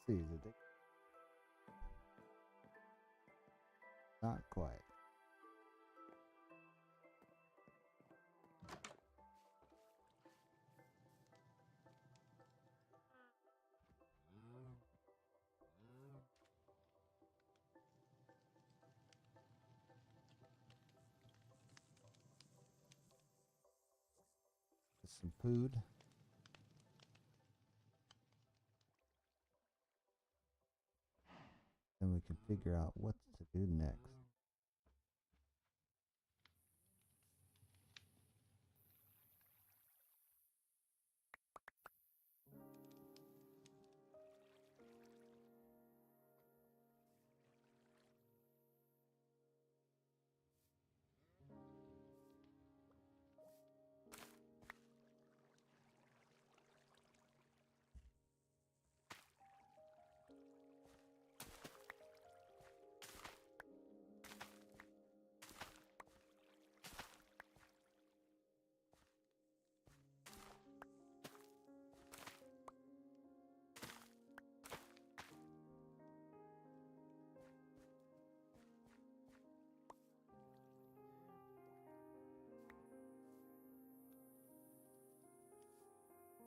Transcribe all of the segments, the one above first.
See, is it not quite. Some food. Then we can figure out what to do next.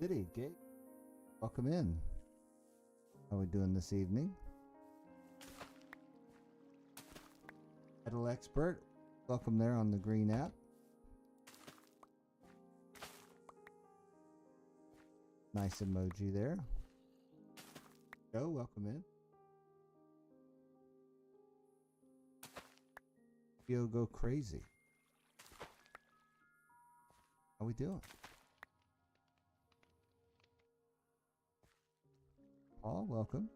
Diddy, Jake, welcome in. How are we doing this evening? Idle Expert, welcome there on the green app. Nice emoji there. Joe, welcome in. Yo, go crazy. How we doing? Paul, welcome.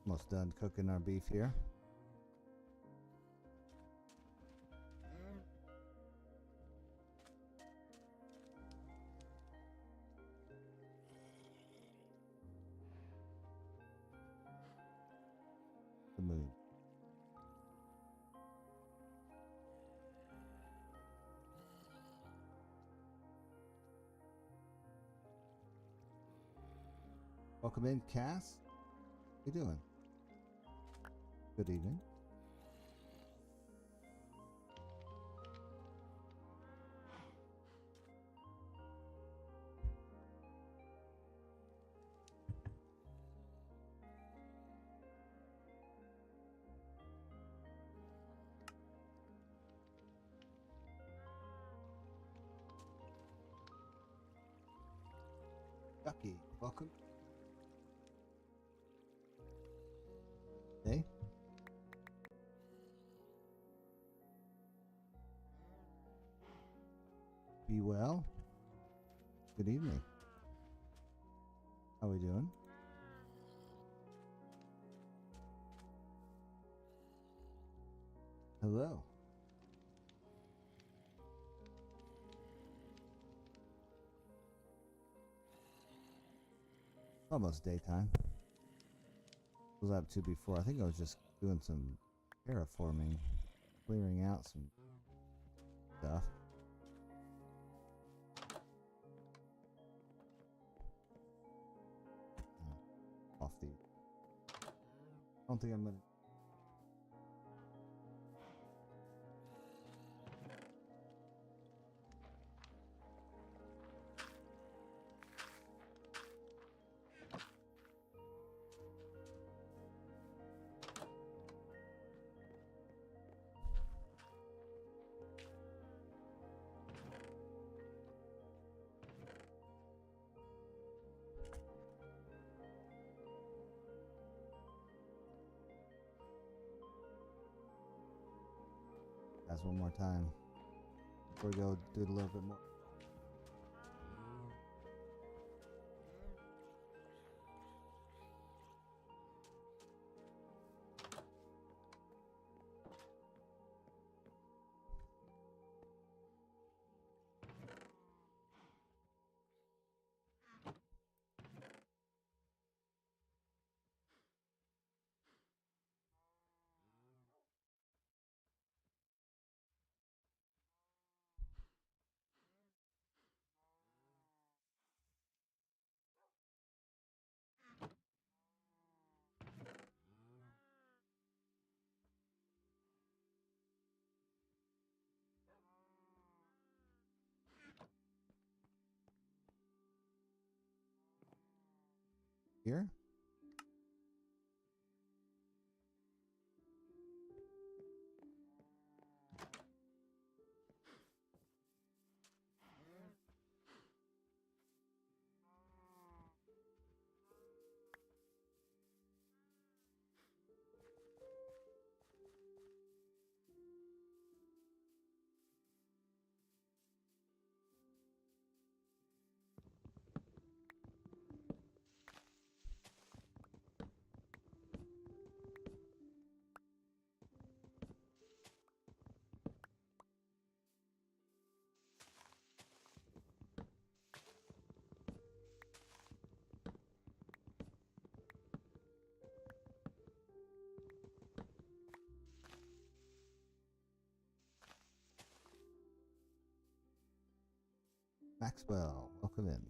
Almost done cooking our beef here. The moon. Welcome in, Cass. How you doing? Good evening. Ducky, welcome. Hey. Be well. Good evening. How we doing? Hello. Almost daytime. What was I up to before? I think I was just doing some terraforming, clearing out some stuff. off these. I don't think I'm gonna. That's one more time. Before we go do it a little bit more. Here? Maxwell, welcome in.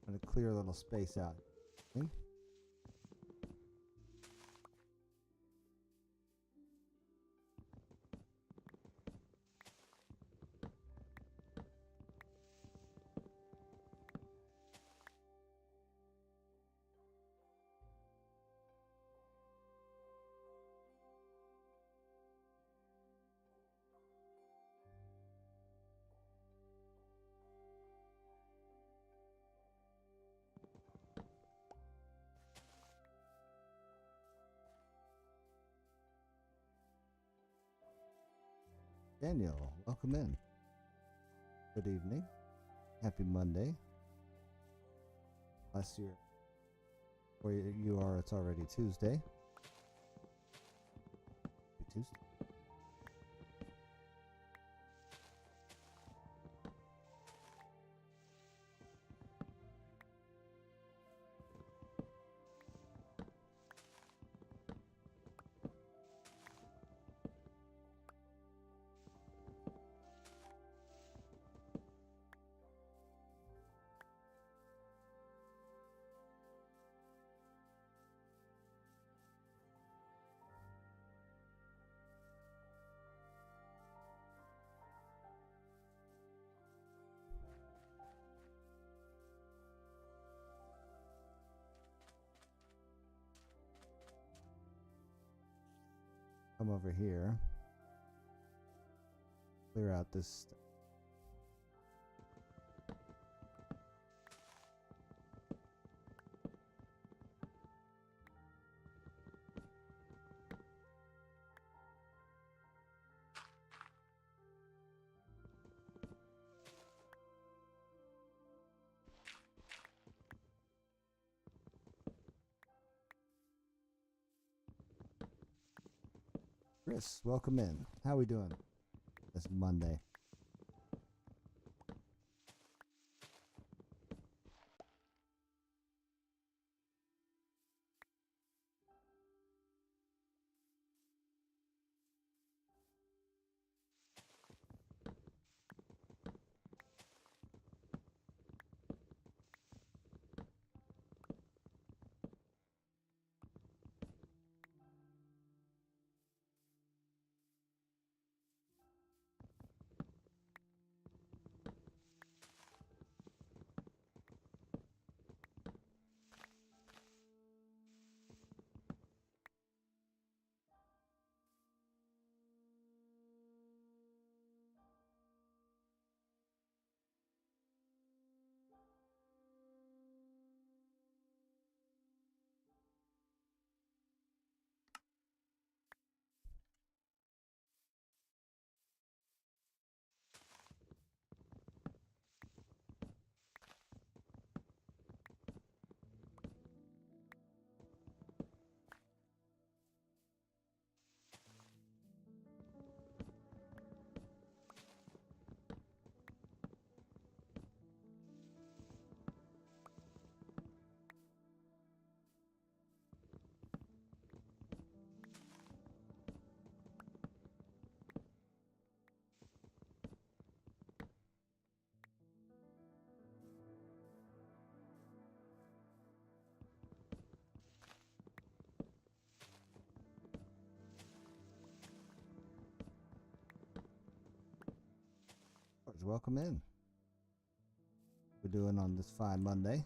I'm gonna clear a little space out. Okay? Daniel, welcome in. Good evening. Happy Monday. Unless you're where you are, it's already Tuesday. Happy Tuesday. Come over here. Clear out this stuff. Chris, welcome in. How we doing this Monday? welcome in. We're doing on this fine Monday.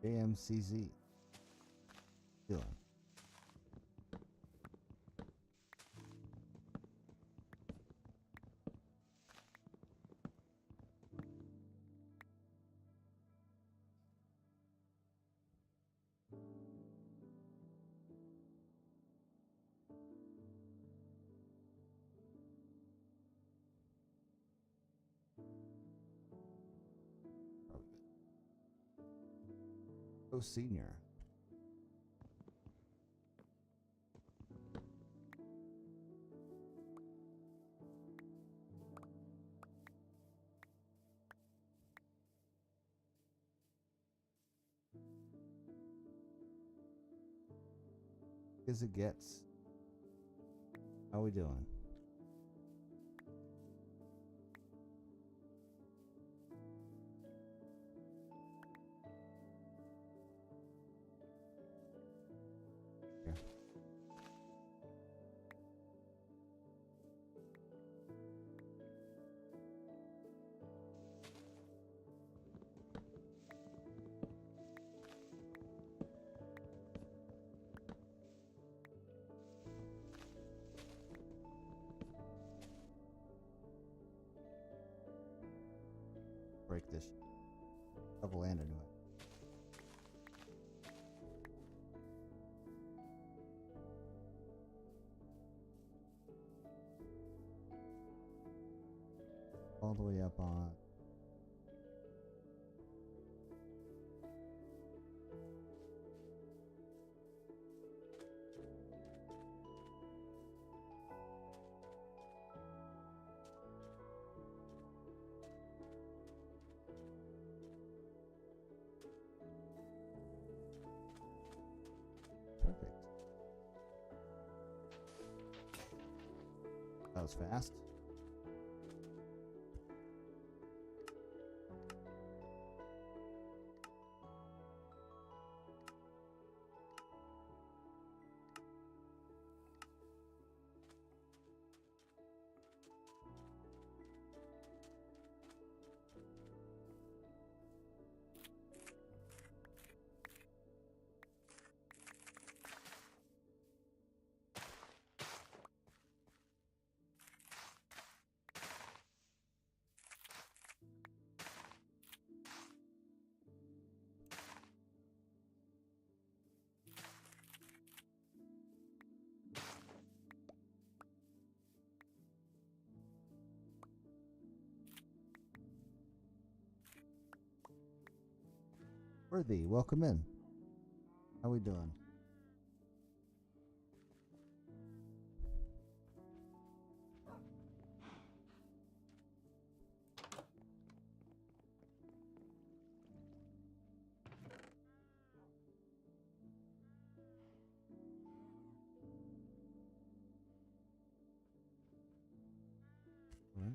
JMCZ. Doing. Oh, senior. As it gets. How we doing? Here. Break this double and into it. All the way up on. Perfect. That was fast. Worthy, welcome in. How we doing? All right.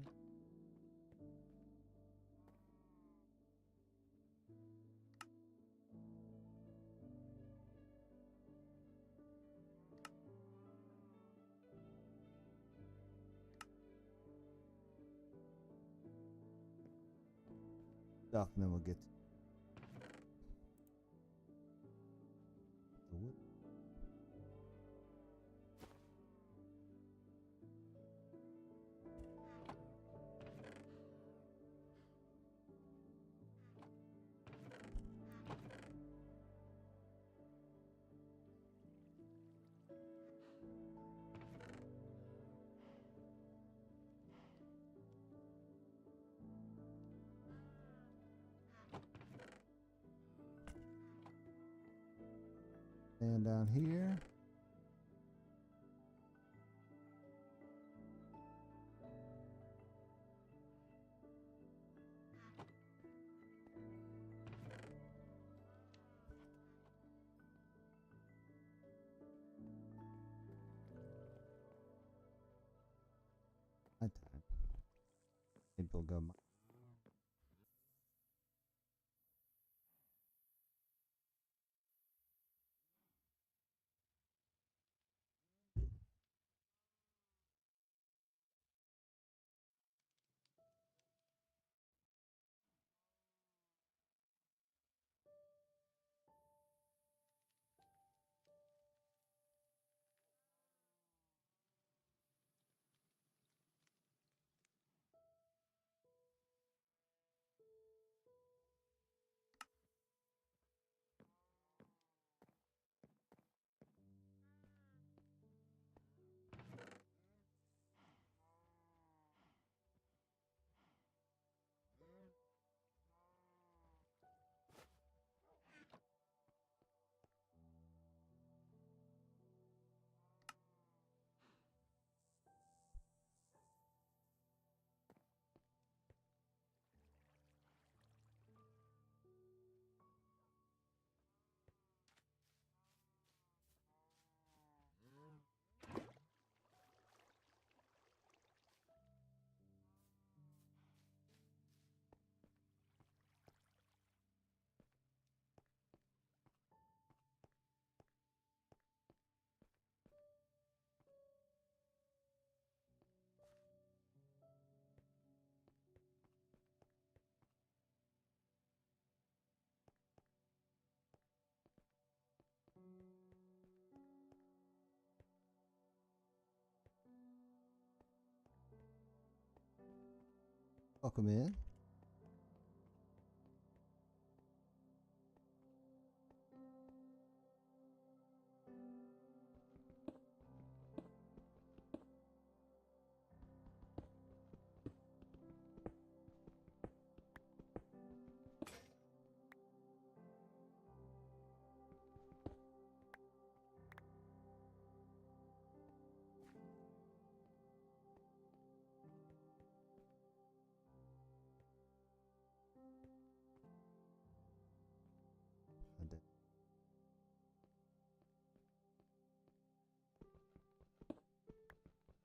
Stuff, and then we'll get the wood. And down here. My time. Maybe we'll go. Welcome in.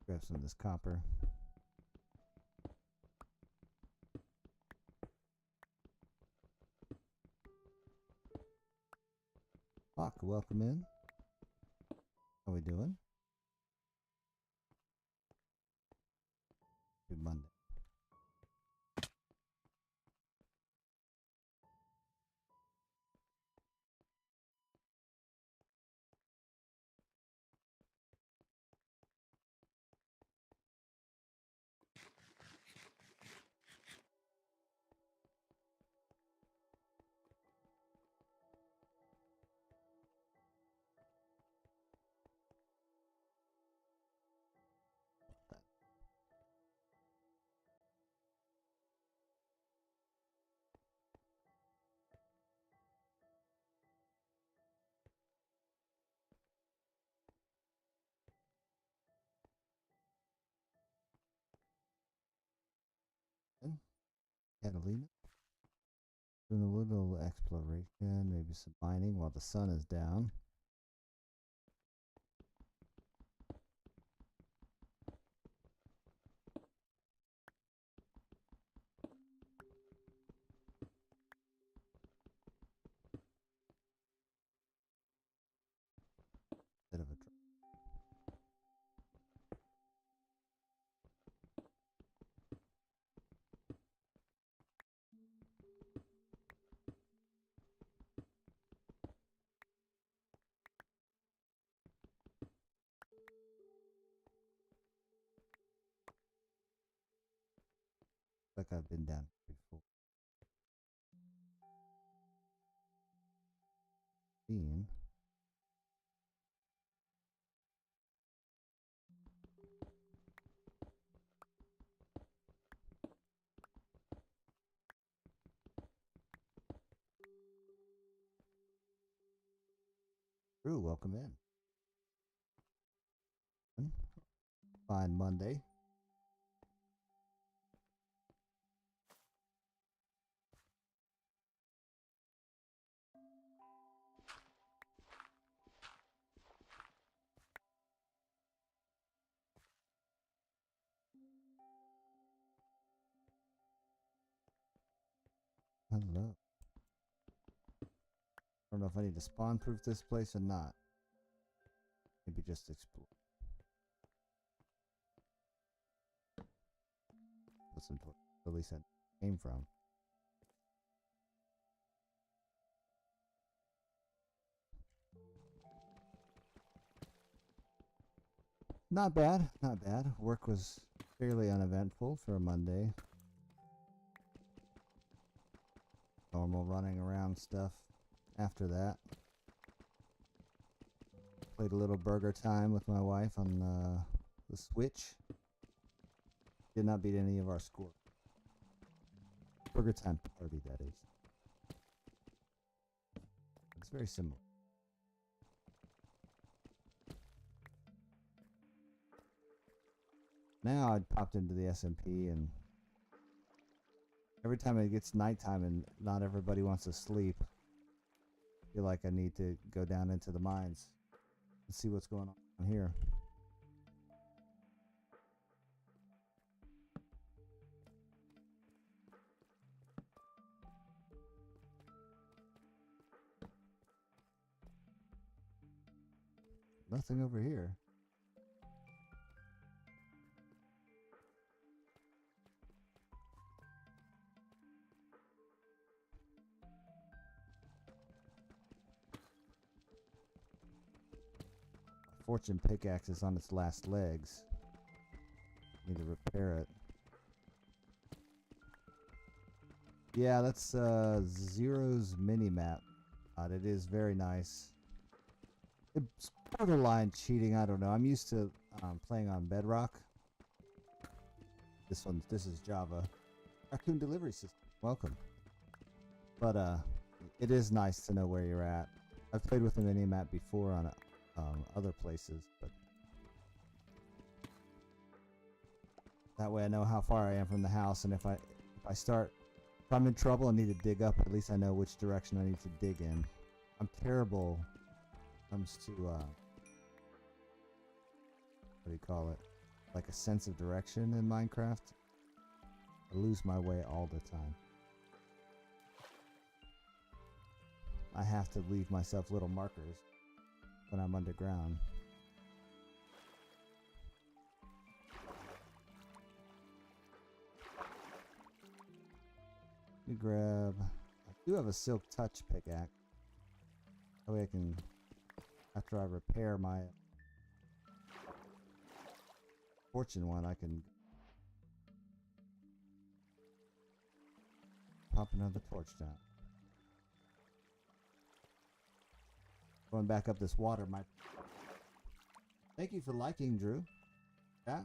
Grab some of this copper. Hawk, welcome in. How we doing? Good Monday. Catalina. Doing a little exploration, maybe some mining while the sun is down. Bit of a drop. Like I've been down before. Bean. Drew, welcome in. Fine Monday. Hello. I don't know if I need to spawn proof this place or not. Maybe just explore. Listen to what Billy said came from. Not bad, not bad. Work was fairly uneventful for a Monday. Normal running around stuff. After that, played a little burger time with my wife on the Switch. Did not beat any of our score. Burger time party, that is. It's very similar. Now I popped into the SMP, and every time it gets nighttime and not everybody wants to sleep, I feel like I need to go down into the mines and see what's going on here. Nothing over here. Fortune pickaxe is on its last legs. Need to repair it. Yeah, that's Zero's mini map. It is very nice. It's borderline cheating. I don't know. I'm used to playing on Bedrock. This is Java. Raccoon delivery system. Welcome. But it is nice to know where you're at. I've played with the mini map before on other places, but that way I know how far I am from the house, and if I'm in trouble and need to dig up, at least I know which direction I need to dig in. I'm terrible when it comes to what do you call it? Like a sense of direction in Minecraft. I lose my way all the time. I have to leave myself little markers when I'm underground. Let me grab... I do have a silk touch pickaxe. That way I can... After I repair my... fortune one, I can... pop another torch down. Going back up this water might... Thank you for liking, Drew. Yeah.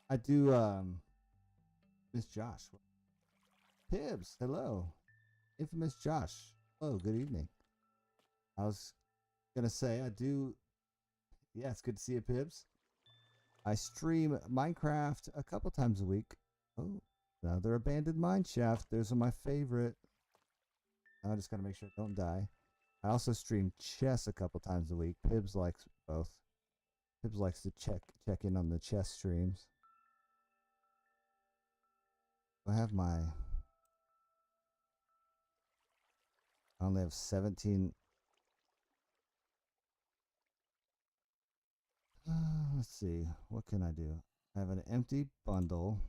I do, Miss Josh. Pibbs, hello. Infamous Josh. Hello, good evening. I was gonna say, I do... Yeah, it's good to see you, Pibbs. I stream Minecraft a couple times a week. Oh, another abandoned mine shaft. Those are my favorite. I just gotta make sure I don't die. I also stream chess a couple times a week. Pibbs likes both. Pibbs likes to check in on the chess streams. I have my... I only have 17. Let's see. What can I do? I have an empty bundle.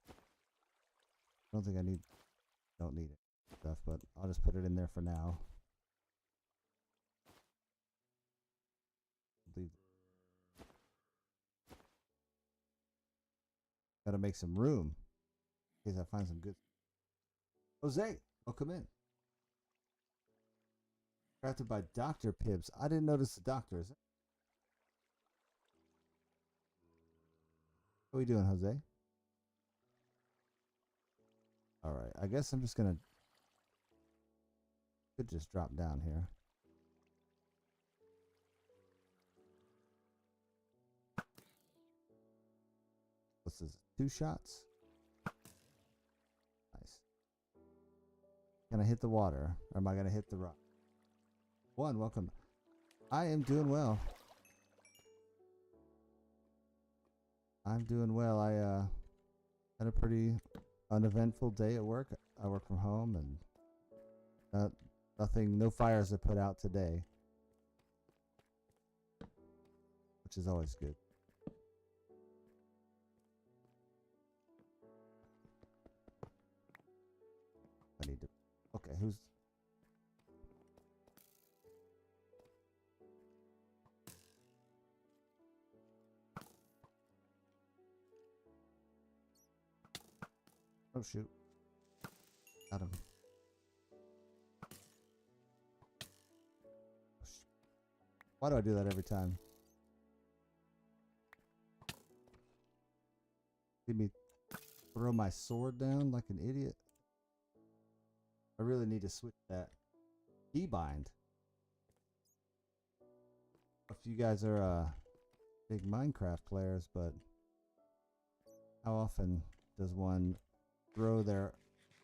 I don't think I need... Don't need it stuff, but I'll just put it in there for now. Leave. Gotta make some room in case I find some good... Jose, welcome in. Crafted by Dr. Pibbs. I didn't notice the doctor. Is it? How are we doing, Jose? Alright, I guess I'm just gonna... Could just drop down here. What's this? 2 shots? Nice. Can I hit the water? Or am I gonna hit the rock? 1, welcome. I am doing well. I'm doing well. I had a pretty uneventful day at work. I work from home and no fires are put out today, which is always good. I need to... Okay, who's... Oh shoot. Got him. Why do I do that every time? See me throw my sword down like an idiot? I really need to switch that keybind. If you guys are big Minecraft players, but how often does one throw their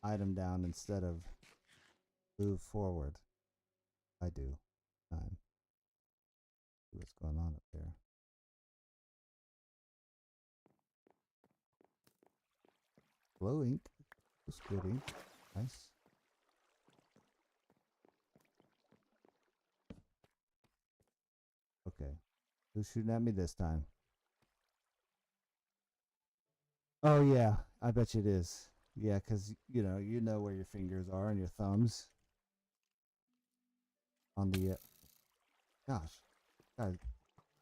item down instead of move forward? I do. See what's going on up there. Glow ink. That's good ink. Nice. Okay. Who's shooting at me this time? Oh yeah, I bet you it is. Yeah, because you know where your fingers are and your thumbs. On the gosh, God,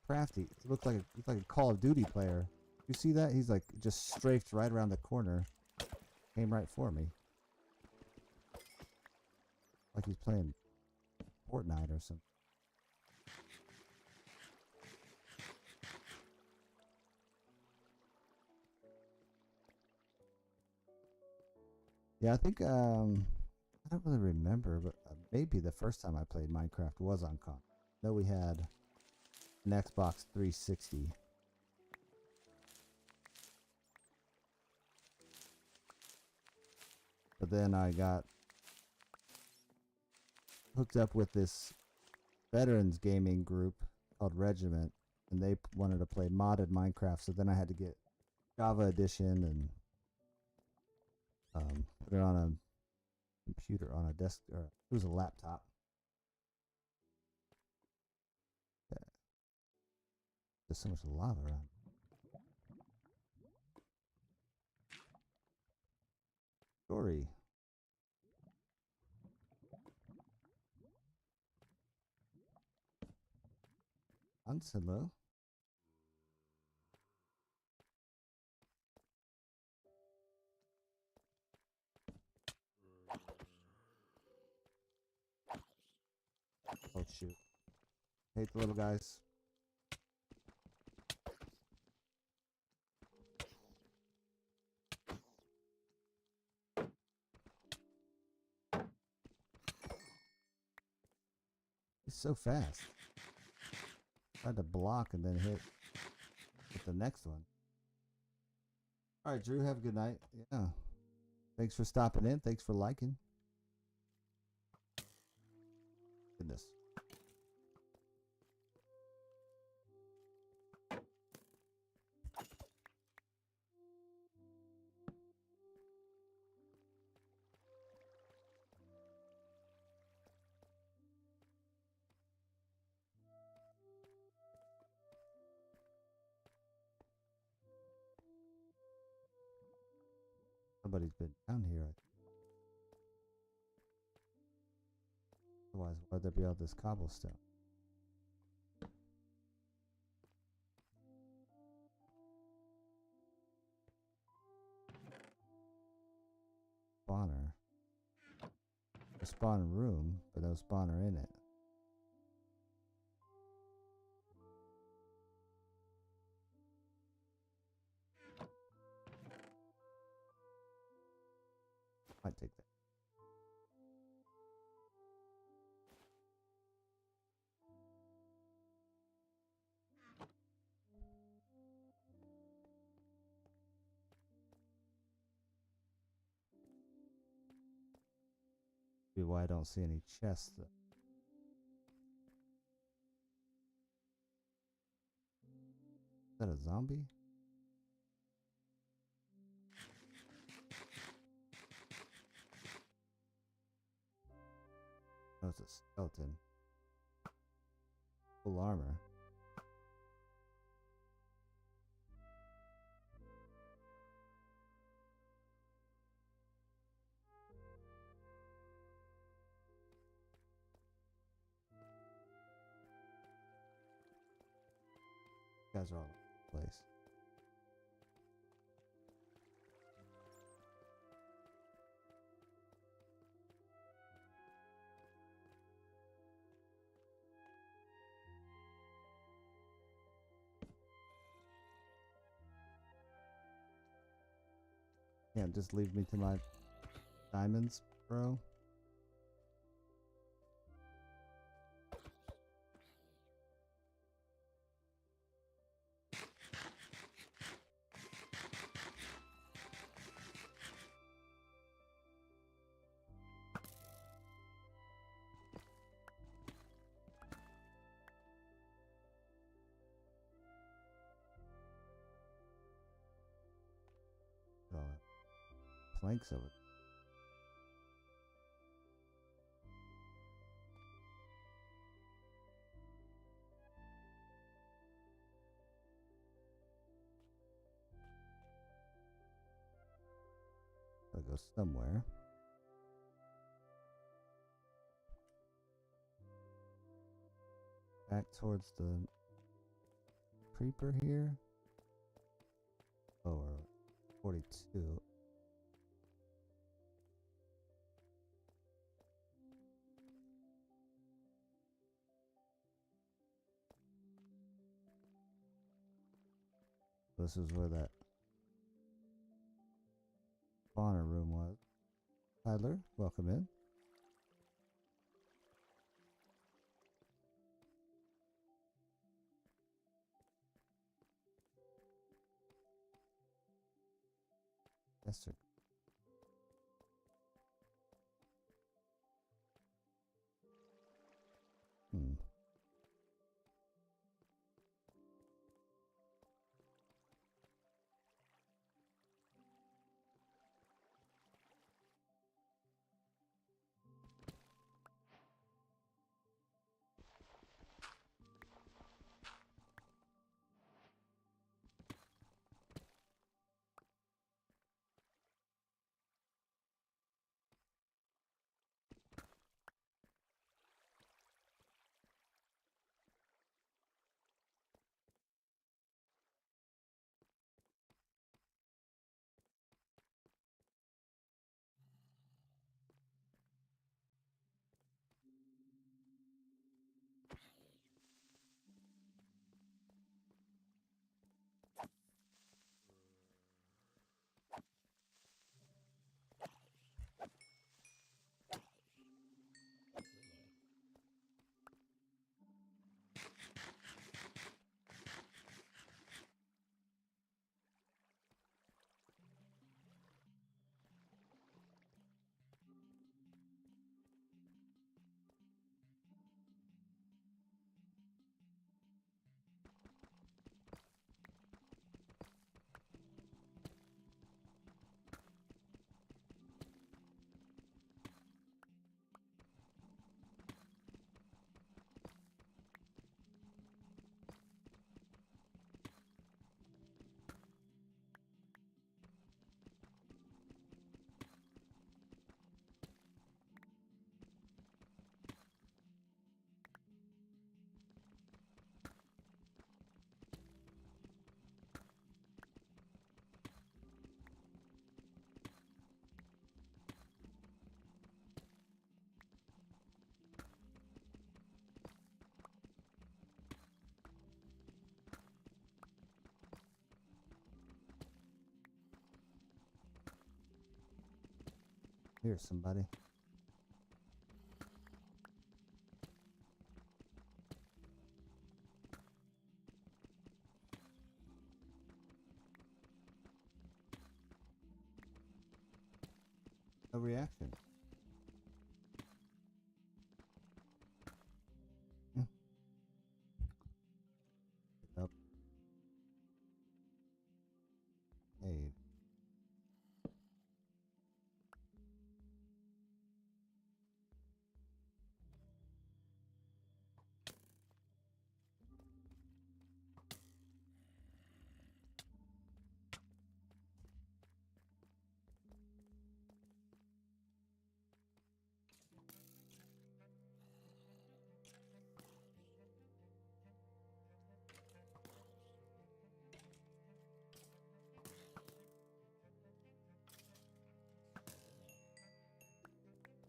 crafty. It looked like a Call of Duty player. You see that? He's like just strafed right around the corner. Came right for me. Like he's playing Fortnite or something. Yeah, I think I don't really remember, but maybe the first time I played Minecraft was on con. No, we had an Xbox 360. But then I got hooked up with this veterans gaming group called Regiment, and they wanted to play modded Minecraft. So then I had to get Java Edition and put it on a computer, on a desk, or it was a laptop. Yeah. There's so much lava around. Story. Hello. Oh shoot. Hate the little guys. He's so fast. Tried to block and then hit the next one. All right, Drew, have a good night. Yeah. Thanks for stopping in. Thanks for liking. Goodness. Somebody's been down here. Otherwise, why'd there be all this cobblestone? Spawner. A spawn room, but no spawner in it. Might take that. Maybe why I don't see any chests though. Is that a zombie? No, it's a skeleton. Full armor. You guys are all over the place. Can't just leave me to my diamonds, bro. Planks over. Gotta go somewhere. Back towards the creeper here. Oh, 42. This is where that spawner room was. Tyler, welcome in. Yes, sir. Hmm. Here's somebody. No reaction. Hmm. Up. Hey.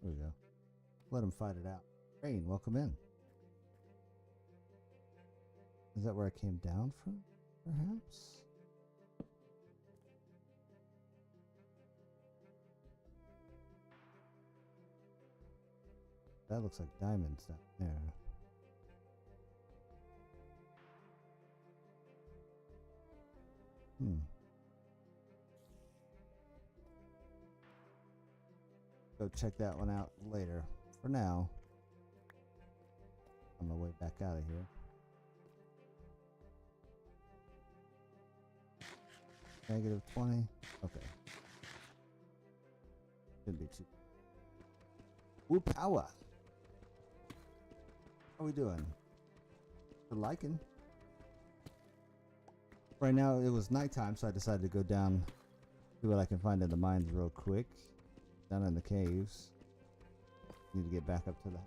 There we go. Let him fight it out. Rain, welcome in. Is that where I came down from? Perhaps? That looks like diamonds down there. Hmm. Go check that one out later. For now, on my way back out of here. -20. Okay. Shouldn't be too. Woo power. How we doing? For liking. Right now it was nighttime, so I decided to go down, see what I can find in the mines real quick. Down in the caves. Need to get back up to that.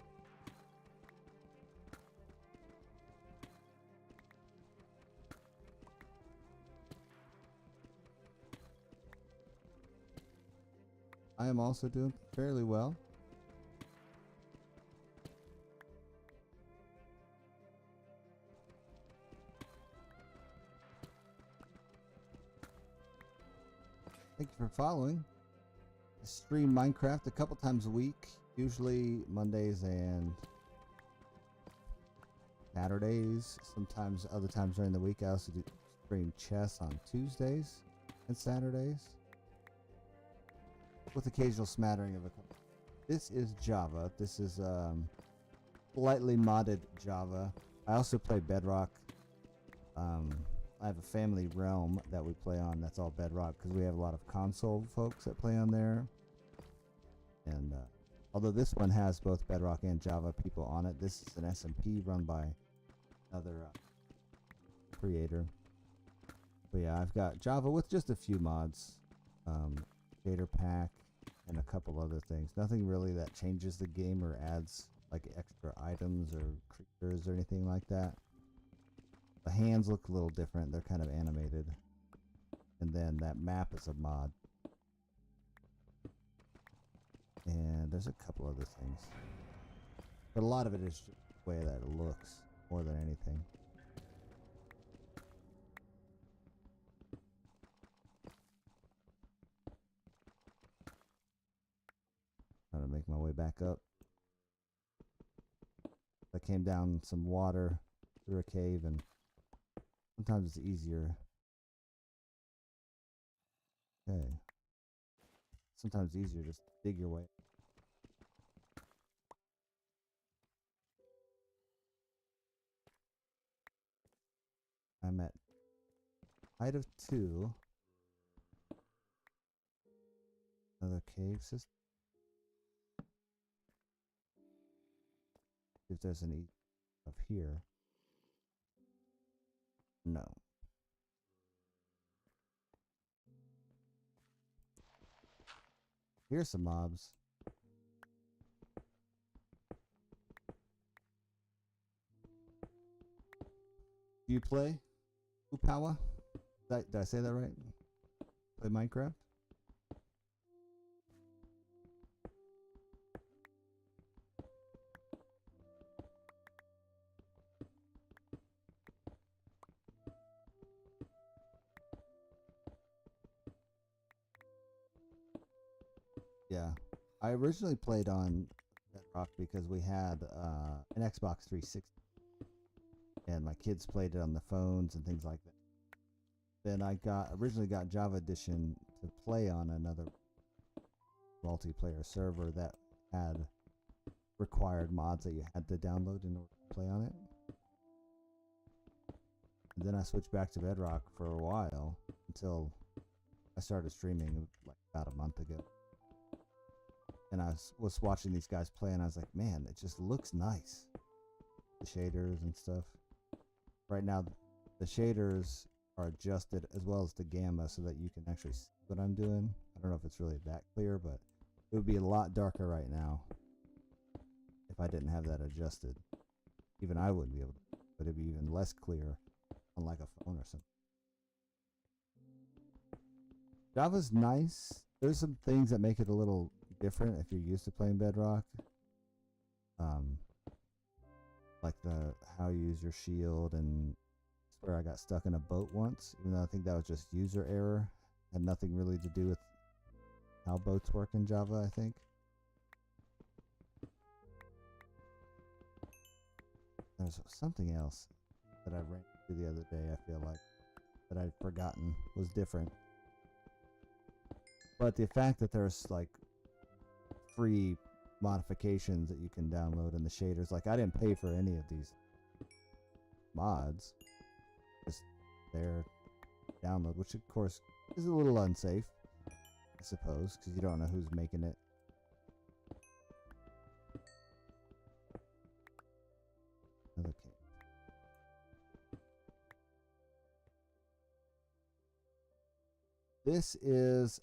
I am also doing fairly well. Thank you for following. I stream Minecraft a couple times a week, usually Mondays and Saturdays. Sometimes other times during the week I also do stream chess on Tuesdays and Saturdays, with occasional smattering of a couple. This is Java. This is lightly modded Java. I also play Bedrock. I have a family realm that we play on that's all Bedrock because we have a lot of console folks that play on there. And although this one has both Bedrock and Java people on it, this is an SMP run by another creator. But yeah, I've got Java with just a few mods, shader pack, and a couple other things. Nothing really that changes the game or adds like extra items or creatures or anything like that. The hands look a little different. They're kind of animated. And then that map is a mod. And there's a couple other things. But a lot of it is just the way that it looks more than anything. Trying to make my way back up. I came down some water through a cave, and sometimes it's easier. Okay. Sometimes it's easier just to dig your way. I'm at height of 2. Another cave system. If there's any up here. No. Here's some mobs. Do you play Upawa? Did I say that right? Play Minecraft? Yeah, I originally played on Bedrock because we had an Xbox 360, and my kids played it on the phones and things like that. Then I originally got Java Edition to play on another multiplayer server that had required mods that you had to download in order to play on it. And then I switched back to Bedrock for a while until I started streaming like about a month ago. And I was watching these guys play, and I was like, man, it just looks nice. The shaders and stuff. Right now, the shaders are adjusted as well as the gamma so that you can actually see what I'm doing. I don't know if it's really that clear, but it would be a lot darker right now if I didn't have that adjusted. Even I wouldn't be able to, but it'd be even less clear on like a phone or something. Java's nice. There's some things that make it a little different if you're used to playing Bedrock. Like how you use your shield, and I swear I got stuck in a boat once, even though I think that was just user error. Had nothing really to do with how boats work in Java, I think. There's something else that I ran into the other day, I feel like, that I'd forgotten was different. But the fact that there's like free modifications that you can download in the shaders, like I didn't pay for any of these mods, just their download, which of course is a little unsafe, I suppose, because you don't know who's making it. Another cave. This is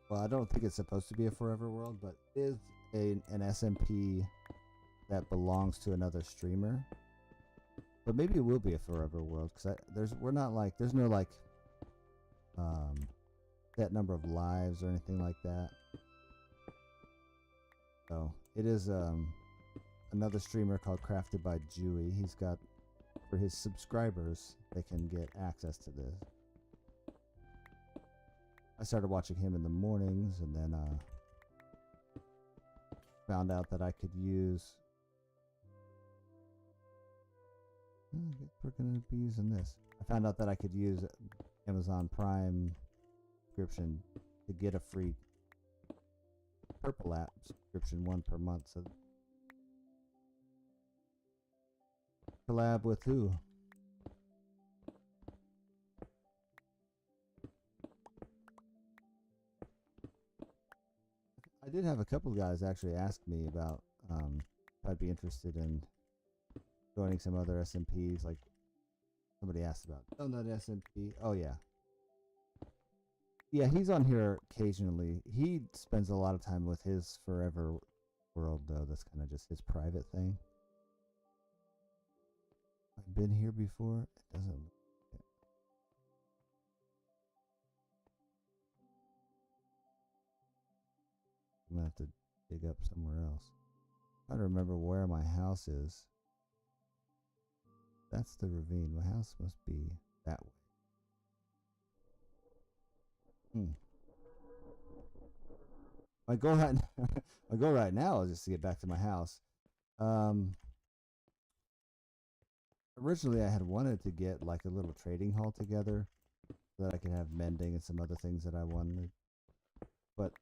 well, I don't think it's supposed to be a forever world, but it is an SMP that belongs to another streamer. But maybe it will be a forever world, because there's no like set number of lives or anything like that. So it is another streamer called Crafted by Jewy. He's got, for his subscribers, they can get access to this. I started watching him in the mornings, and then found out that I could use. I guess we're gonna be using this. I found out that I could use Amazon Prime subscription to get a free Purple app subscription, one per month. So collab with who? I did have a couple of guys actually ask me about if I'd be interested in joining some other SMPs. Like somebody asked about Donut SMP. Oh yeah. Yeah, he's on here occasionally. He spends a lot of time with his Forever World though. That's kind of just his private thing. I've been here before. It doesn't look like it. I'm gonna have to dig up somewhere else. I don't remember where my house is. That's the ravine. My house must be that way. My goal right my goal right now is just to get back to my house. Originally I had wanted to get like a little trading hall together so that I could have mending and some other things that I wanted. But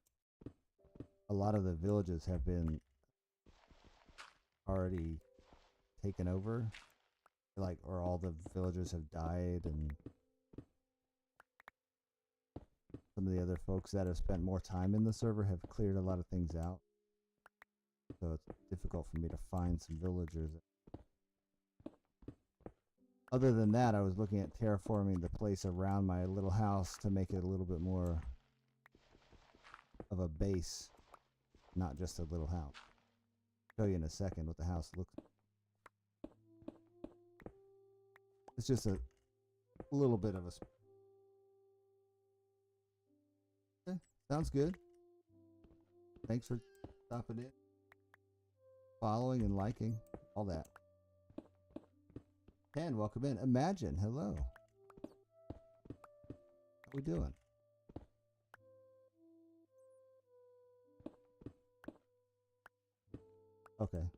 a lot of the villages have been already taken over. Like, or all the villagers have died, and some of the other folks that have spent more time in the server have cleared a lot of things out. So it's difficult for me to find some villagers. Other than that, I was looking at terraforming the place around my little house to make it a little bit more of a base, not just a little house. I'll show you in a second what the house looks like. It's just a little bit of a... Okay, sounds good. Thanks for stopping in, following and liking, all that. Ken, welcome in. Imagine, hello. How we doing? Okay.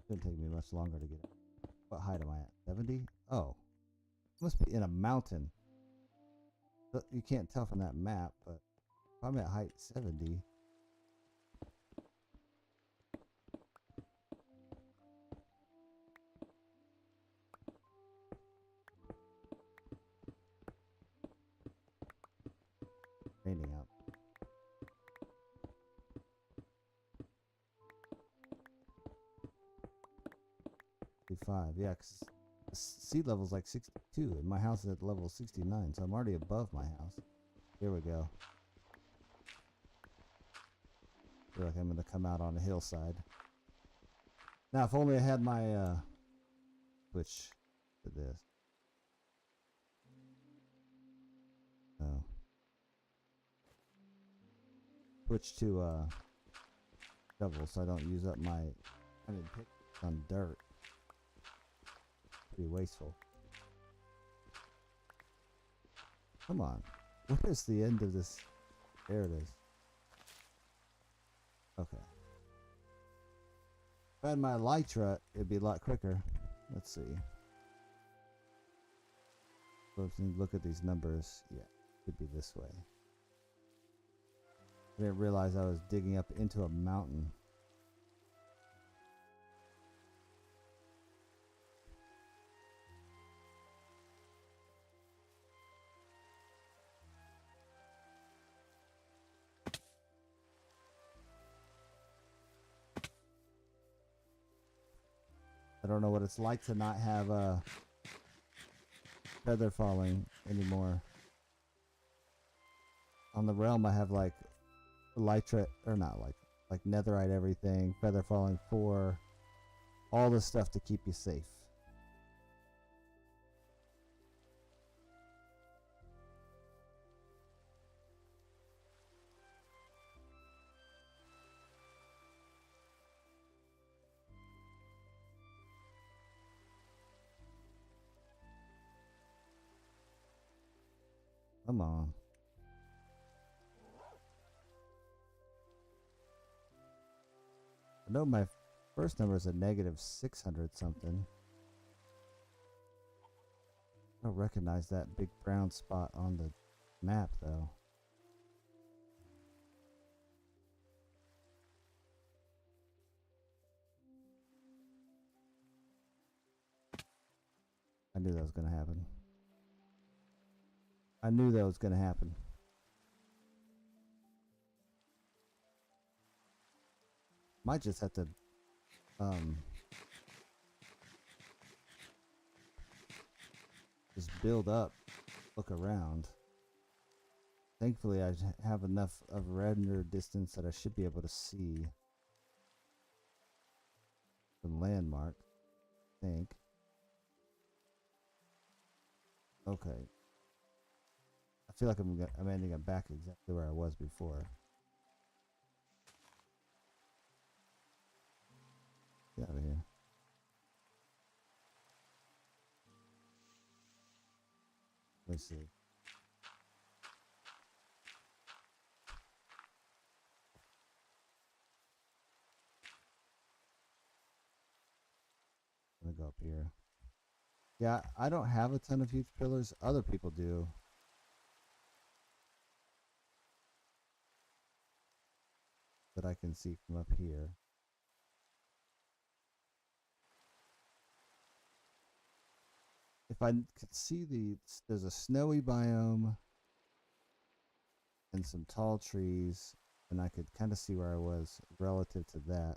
Shouldn't take me much longer to get it. What height am I at? 70? Oh. Must be in a mountain. You can't tell from that map, but if I'm at height 70... raining out. Yeah, because sea level's like 62, and my house is at level 69, so I'm already above my house. Here we go. Feel like I'm gonna come out on a hillside. Now, if only I had my switch to this. Oh. Switch to shovel so I don't use up my pick on dirt. Pretty wasteful. Come on. Where's the end of this? There it is. Okay. If I had my Elytra, it'd be a lot quicker. Let's see. Let's look at these numbers. Yeah, it could be this way. I didn't realize I was digging up into a mountain. I don't know what it's like to not have a feather falling anymore. On the realm, I have like Elytra, or not like netherite, everything, feather falling 4, all this stuff to keep you safe. Come on. I know my first number is a negative 600 something. I don't recognize that big brown spot on the map though. I knew that was going to happen. I knew that was going to happen. Might just have to just build up, look around. Thankfully, I have enough of render distance that I should be able to see the landmark, I think. Okay. I feel like I'm ending up back exactly where I was before. Get out of here. Let's see. I'm gonna go up here. Yeah, I don't have a ton of huge pillars. Other people do. That I can see from up here. If I could see there's a snowy biome and some tall trees, and I could kind of see where I was relative to that.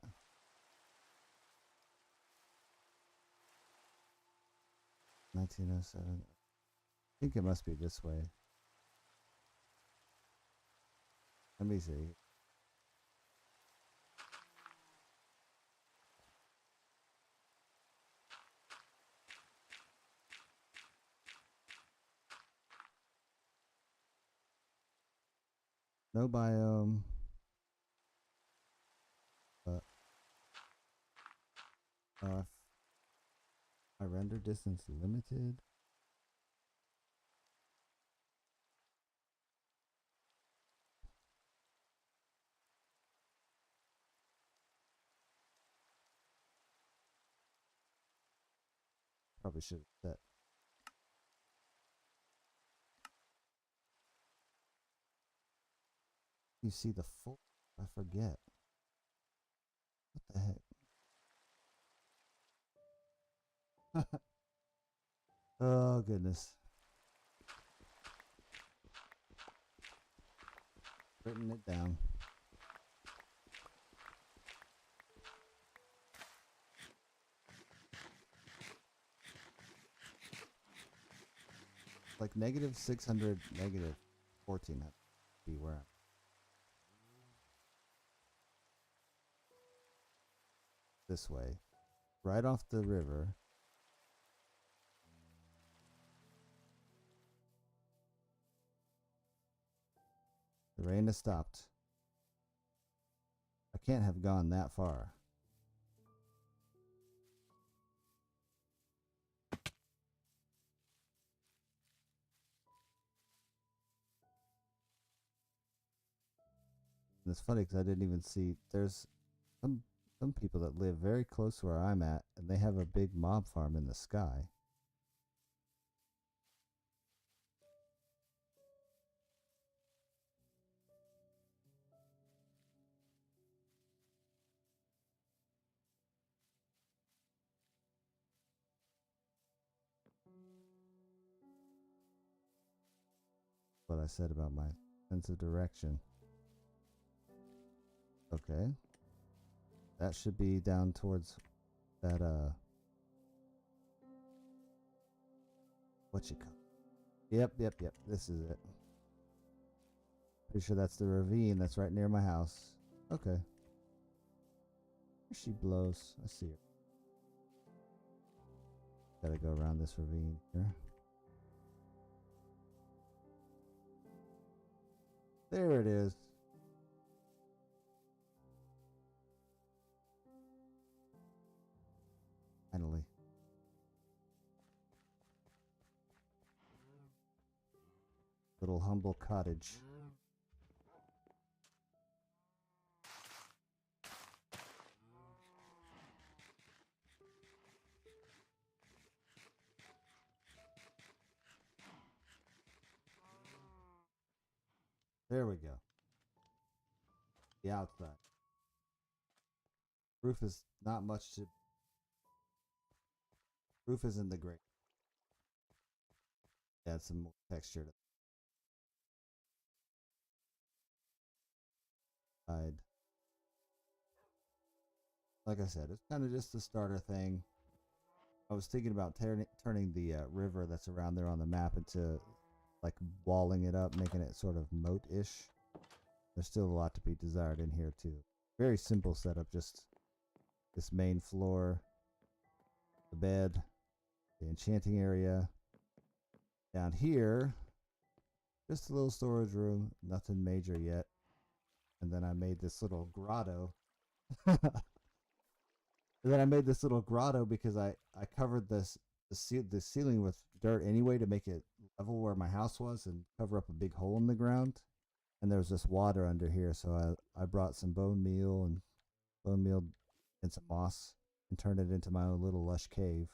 (1907). I think it must be this way. Let me see. No biome. But my render distance limited. Probably should have set. You see the full. I forget. What the heck? Oh goodness. Written it down. Like negative 600, negative 14. That'd be where I'm. This way. Right off the river. The rain has stopped. I can't have gone that far. And it's funny because I didn't even see. There's some people that live very close to where I'm at, and they have a big mob farm in the sky. What I said about my sense of direction. Okay. That should be down towards that, what you call it? Yep. This is it. Pretty sure that's the ravine that's right near my house. Okay. Here she blows. I see her. Gotta go around this ravine here. There it is. Finally. little humble cottage. There we go. The outside. Roof is not much to. Roof isn't the great. Add some more texture to the side. Like I said, it's kind of just a starter thing. I was thinking about turning the river that's around there on the map into like walling it up, making it sort of moat-ish. There's still a lot to be desired in here too. Very simple setup, just this main floor, the bed, the enchanting area. Down here, just a little storage room, nothing major yet. And then I made this little grotto. And then I made this little grotto because I covered the ceiling with dirt anyway to make it level where my house was and cover up a big hole in the ground. And there was just water under here, so I brought some bone meal and some moss and turned it into my own little lush cave.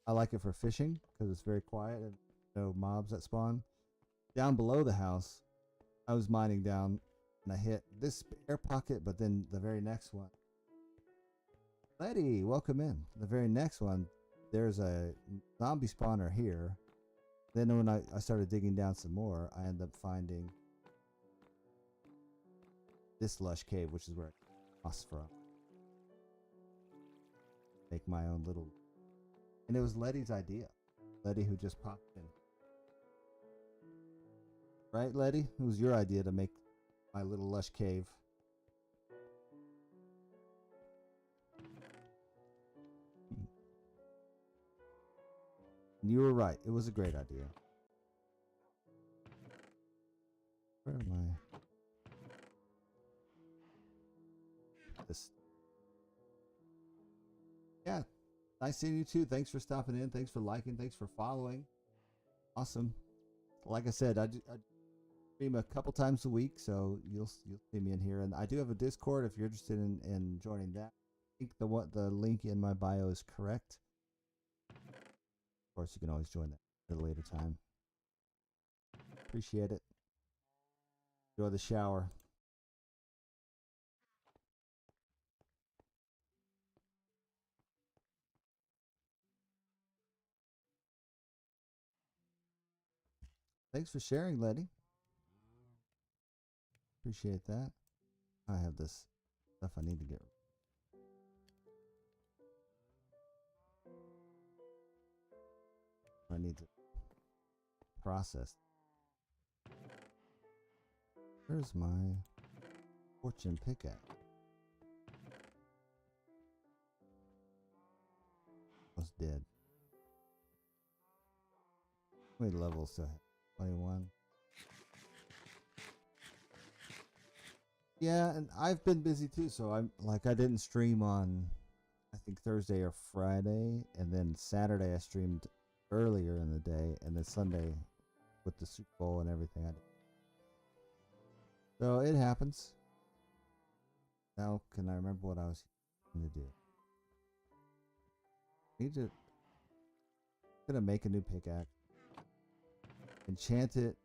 I like it for fishing because it's very quiet and no mobs that spawn. Down below the house, I was mining down and I hit this air pocket, but then the very next one. Letty, welcome in. The very next one, there's a zombie spawner here. Then when I started digging down some more, I ended up finding this lush cave, which is where I moss from. Make my own little. And it was Letty's idea. Letty, who just popped in. Right, Letty? It was your idea to make my little lush cave. And you were right. It was a great idea. Where am I? This. Yeah. Nice seeing you too. Thanks for stopping in. Thanks for liking. Thanks for following. Awesome. Like I said, I stream a couple times a week, so you'll see me in here. And I do have a Discord if you're interested in joining that. I think the link in my bio is correct. Of course, you can always join that at a later time. Appreciate it. Enjoy the shower. Thanks for sharing, Letty. Appreciate that. I have this stuff I need to get. I need to process. Where's my fortune pickaxe? Was dead. How many levels do I have? 21. Yeah, and I've been busy too, so I didn't stream on I think Thursday or Friday, and then Saturday I streamed earlier in the day, and then Sunday with the Super Bowl and everything. So it happens. Now can I remember what I was going to do? Gonna make a new pickaxe. Enchant it,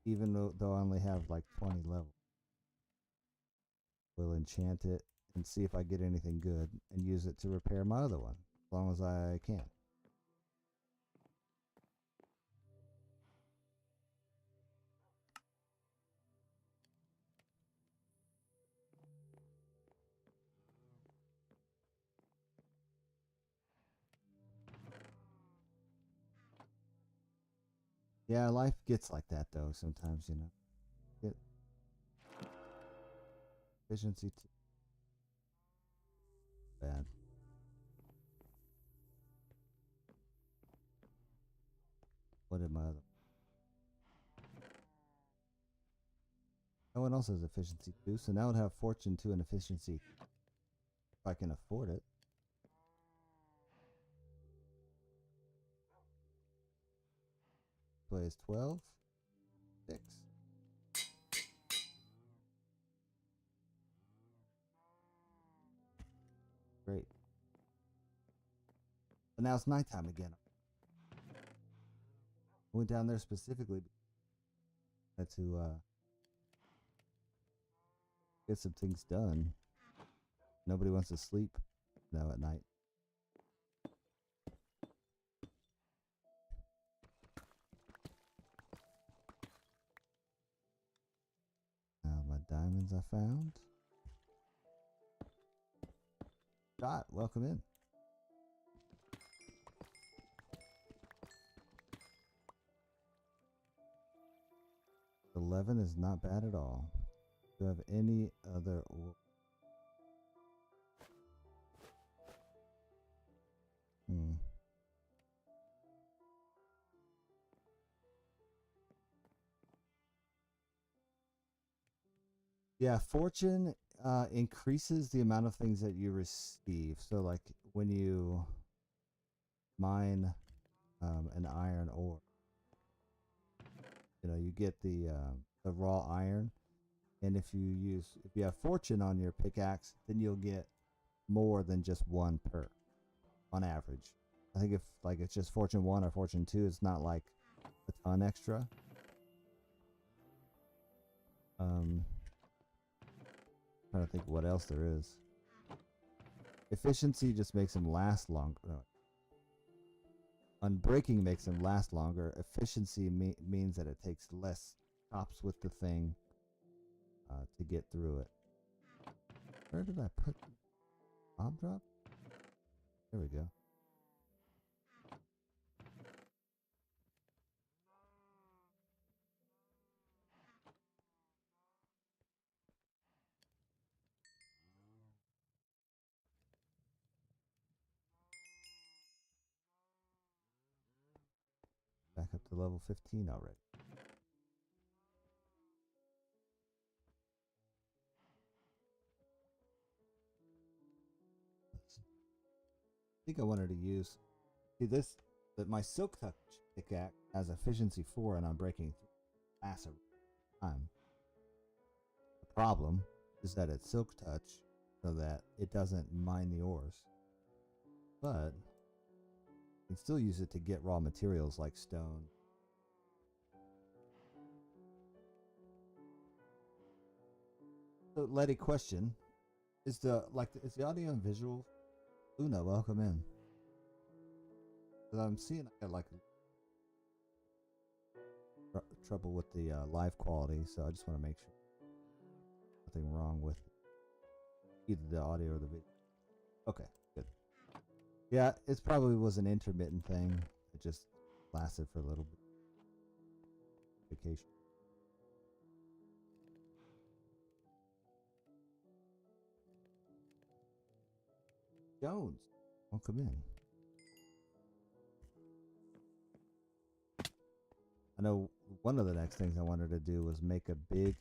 even though I only have like 20 levels. We'll enchant it and see if I get anything good and use it to repair my other one, as long as I can. Yeah, life gets like that though sometimes, you know. Get efficiency too bad. What am I? No one else has efficiency 2, so now I would have fortune 2 and efficiency if I can afford it. Plays 12. 6. Great. But now it's nighttime again. I went down there specifically to get some things done. Nobody wants to sleep now at night. Now my diamonds I found. Dot, welcome in. 11 is not bad at all. Do you have any other Yeah, fortune increases the amount of things that you receive. So like when you mine an iron ore, you get the raw iron, and if you have fortune on your pickaxe, then you'll get more than just one per on average. I think if like it's just fortune 1 or fortune 2, it's not like a ton extra. Trying to think what else there is. Efficiency just makes them last longer. Unbreaking makes them last longer. Efficiency means that it takes less chops with the thing to get through it. Where did I put the mob drop? There we go. Back up to level 15 already. I think I wanted to use that my silk touch pickaxe has efficiency 4 and I'm breaking massive time. The problem is that it's silk touch so that it doesn't mine the ores. But you can still use it to get raw materials like stone. So, Letty, question: is the audio and visual? Luna, welcome in. Because I'm seeing I got like trouble with the live quality, so I just want to make sure nothing wrong with either the audio or the video. Okay, good. Yeah, it probably was an intermittent thing. It just lasted for a little bit. Vacation. Jones, welcome in. I know one of the next things I wanted to do was make a big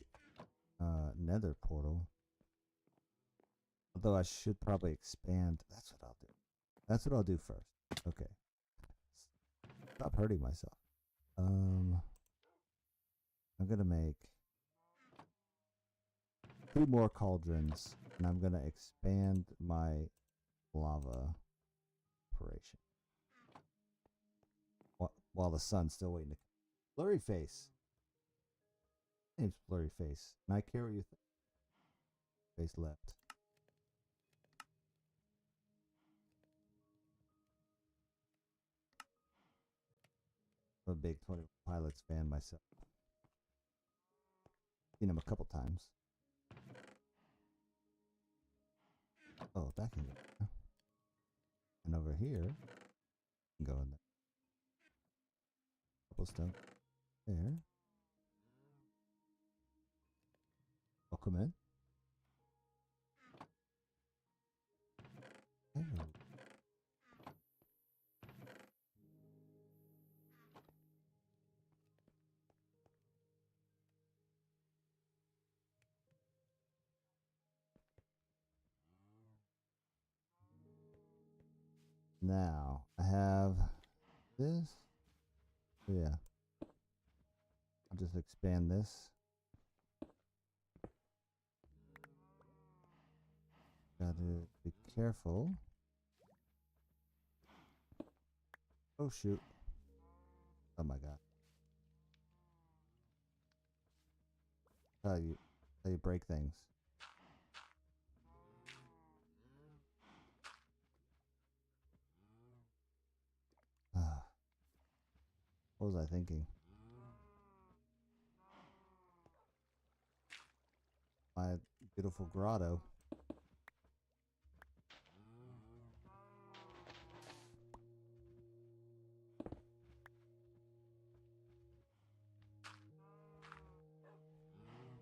nether portal. Although I should probably expand. That's what I'll do. That's what I'll do first. Okay. Stop hurting myself. I'm gonna make 2 more cauldrons, and I'm gonna expand my lava operation. While the sun's still waiting to blurry face. Name's blurry face. And I care what you think. Face left. I'm a big 20 Pilots fan myself. Seen him a couple times. Oh, that can go there. And over here, can go in there. Cobblestone there. Welcome in. Oh. Now, I have this. Yeah. Just expand this. Gotta be careful. Oh shoot. Oh my god. How you break things. What was I thinking? My beautiful grotto.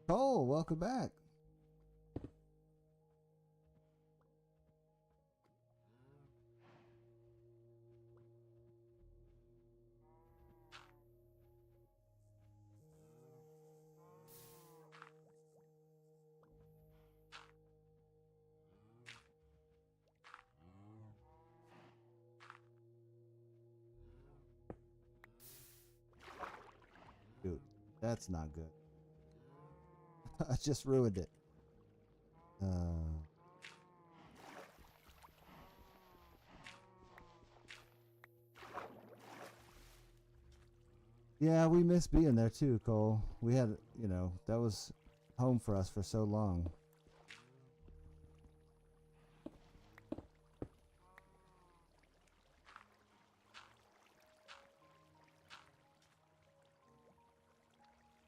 Oh, welcome back. Dude, that's not good. I just ruined it. Yeah, we miss being there too, Cole. We had, you know, that was home for us for so long.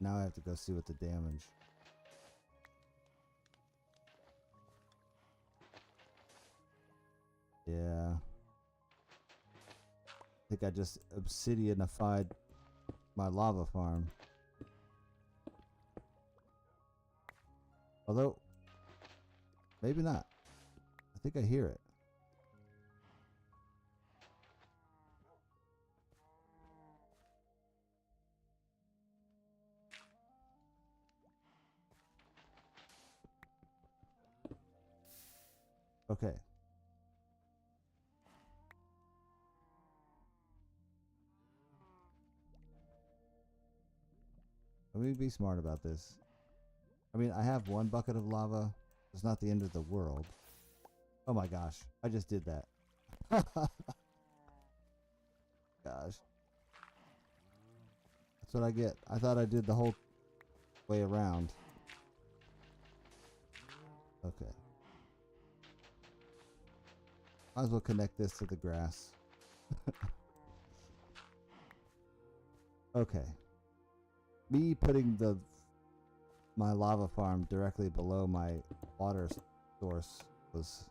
Now I have to go see what the damage. Yeah. I think I just obsidianified my lava farm. Although, maybe not. I think I hear it. Okay. Let me be smart about this. I mean, I have one bucket of lava. It's not the end of the world. Oh my gosh. I just did that. Gosh. That's what I get. I thought I did the whole way around. Okay. Might as well connect this to the grass. Okay. Me putting my lava farm directly below my water source was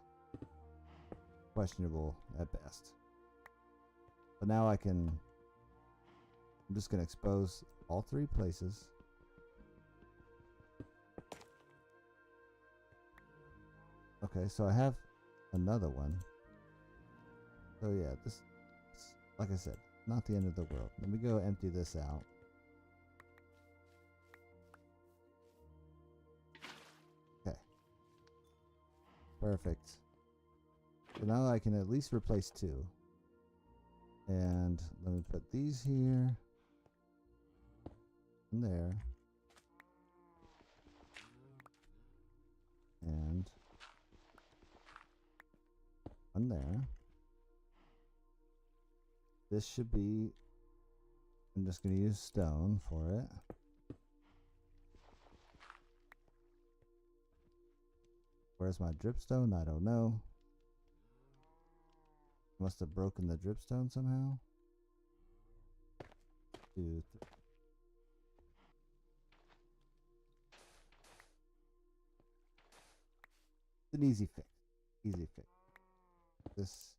questionable at best. But now I'm just going to expose all three places. Okay, so I have another one. So yeah, this, like I said, not the end of the world. Let me go empty this out. Okay. Perfect. So now I can at least replace two. And let me put these here. And there. And one there. This should be, I'm just going to use stone for it. Where's my dripstone? I don't know. Must have broken the dripstone somehow. 2, 3. It's an easy fix. Easy fix. This.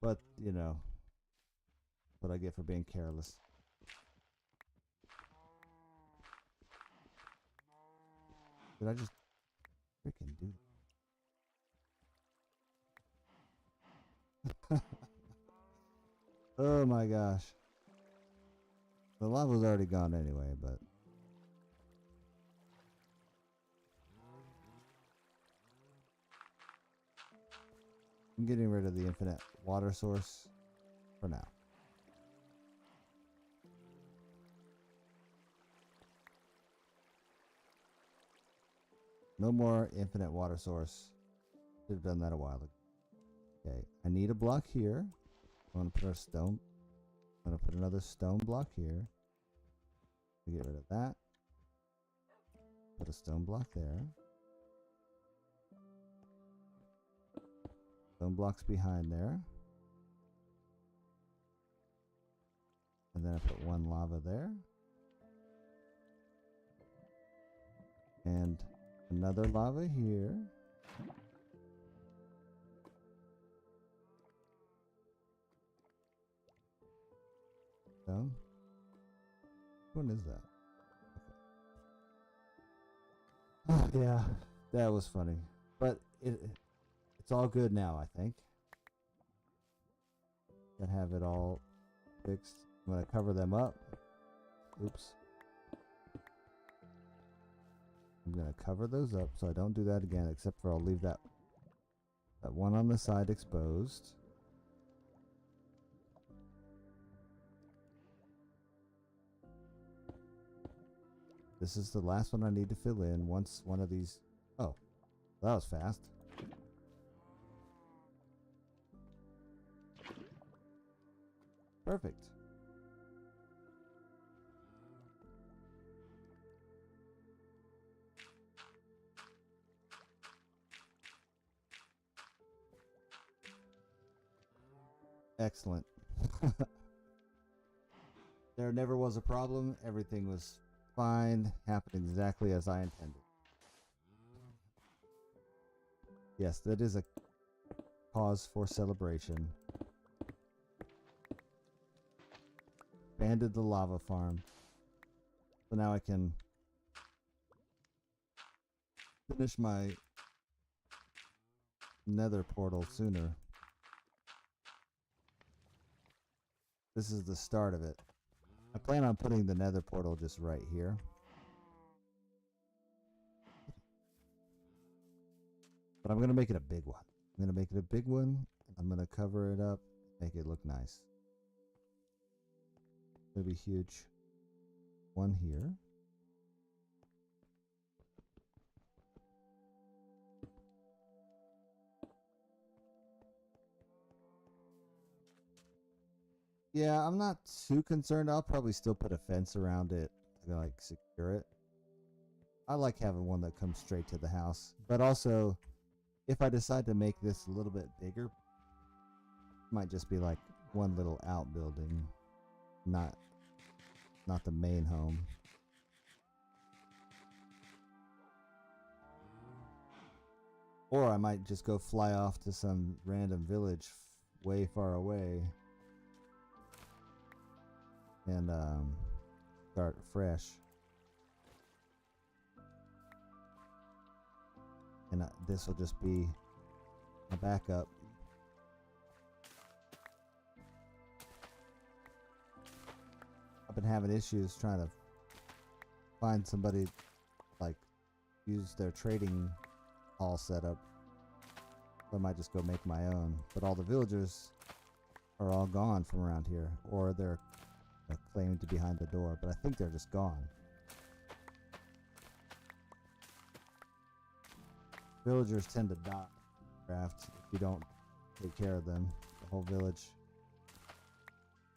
But, you know, what I get for being careless. Did I just freaking do that? Oh my gosh. The lava's already gone anyway, but I'm getting rid of the infinite water source for now. No more infinite water source. Should have done that a while ago. Okay, I need a block here. I want to put our stone. I'm going to put another stone block here. To get rid of that. Put a stone block there. Stone blocks behind there. And then I put one lava there. And another lava here. So, which one is that? Okay. Oh, yeah, that was funny. But it's all good now, I think. Can have it all fixed. I'm going to cover them up. Oops. I'm going to cover those up so I don't do that again, except for I'll leave that one on the side exposed. This is the last one I need to fill in once one of these... Oh, that was fast. Perfect. Excellent. There never was a problem. Everything was fine. Happened exactly as I intended. Yes, that is a cause for celebration. Expanded the lava farm. So now I can finish my nether portal sooner. This is the start of it. I plan on putting the nether portal just right here. But I'm going to make it a big one. I'm going to make it a big one. I'm going to cover it up, make it look nice. It's going to be huge. One here. Yeah, I'm not too concerned. I'll probably still put a fence around it to like secure it. I like having one that comes straight to the house. But also, if I decide to make this a little bit bigger, it might just be like one little outbuilding, not the main home. Or I might just go fly off to some random village way far away and start fresh. And this will just be a backup. I've been having issues trying to find somebody like use their trading hall setup. So I might just go make my own. But all the villagers are all gone from around here, or they're claiming to be behind the door, but I think they're just gone. Villagers tend to die in Minecraft if you don't take care of them. The whole village,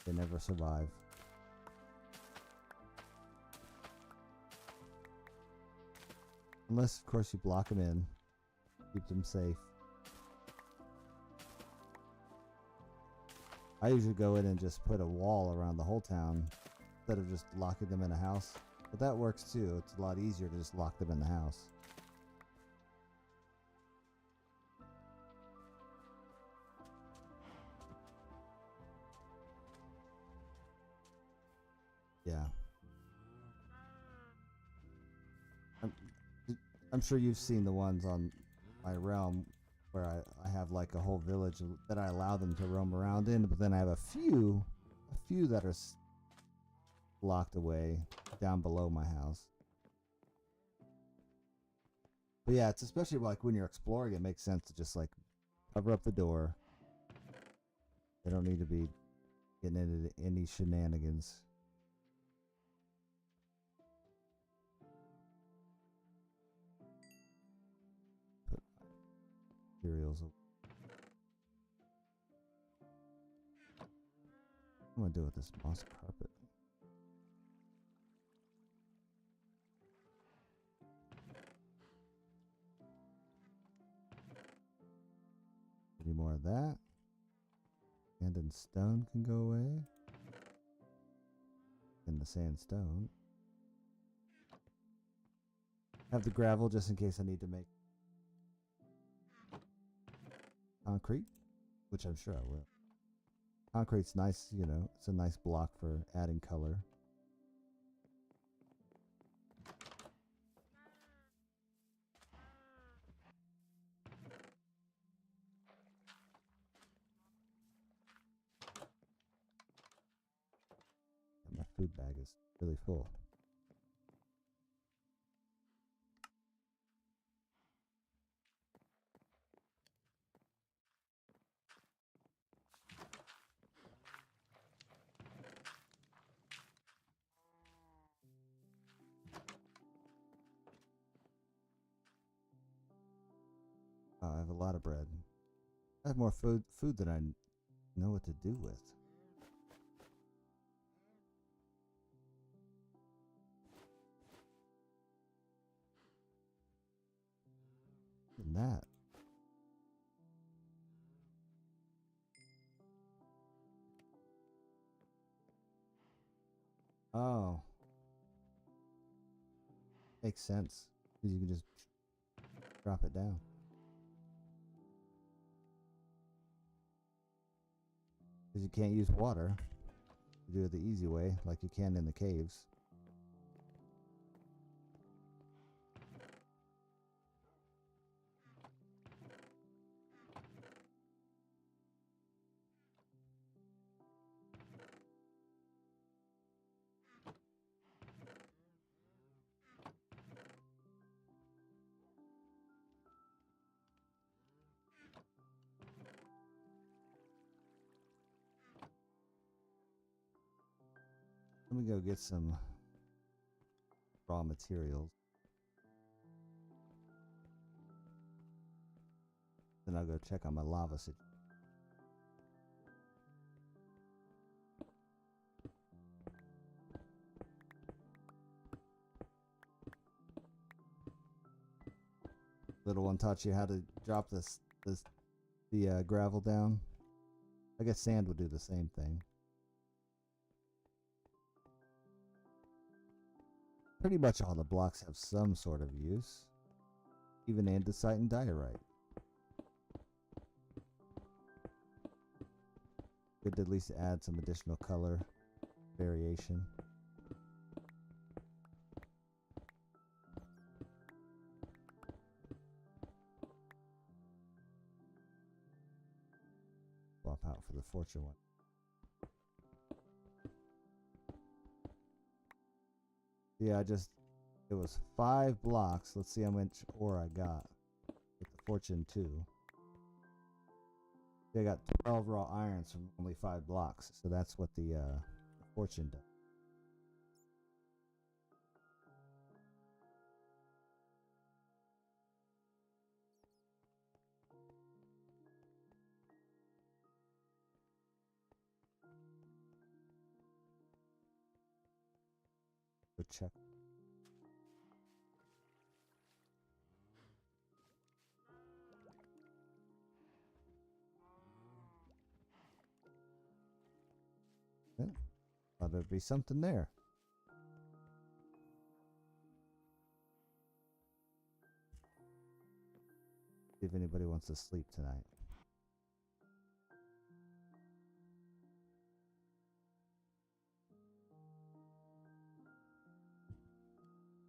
they never survive. Unless, of course, you block them in, keep them safe. I usually go in and just put a wall around the whole town instead of just locking them in a house. But that works too. It's a lot easier to just lock them in the house. Yeah. I'm sure you've seen the ones on my realm where I have like a whole village that I allow them to roam around in, but then I have a few that are locked away down below my house. But yeah, it's especially like when you're exploring, it makes sense to just like cover up the door. They don't need to be getting into any shenanigans. materials. I'm gonna do with this moss carpet. Any more of that? Sand and stone can go away. And the sandstone. Have the gravel just in case I need to make concrete, which I'm sure I will. Concrete's nice, you know, it's a nice block for adding color. And my food bag is really full. I have a lot of bread. I have more food than I know what to do with. And that. Oh. Makes sense. Because you can just drop it down. Because you can't use water. You do it the easy way, like you can in the caves. Let me go get some raw materials. Then I'll go check on my lava situation. Little one taught you how to drop the gravel down. I guess sand would do the same thing. Pretty much all the blocks have some sort of use. Even andesite and diorite. Good to at least add some additional color variation. Swap out for the fortune one. Yeah, it was 5 blocks. Let's see how much ore I got with the fortune 2. I got 12 raw irons from only 5 blocks. So that's what the fortune does. Go check. Yeah, thought there'd be something there. See if anybody wants to sleep tonight.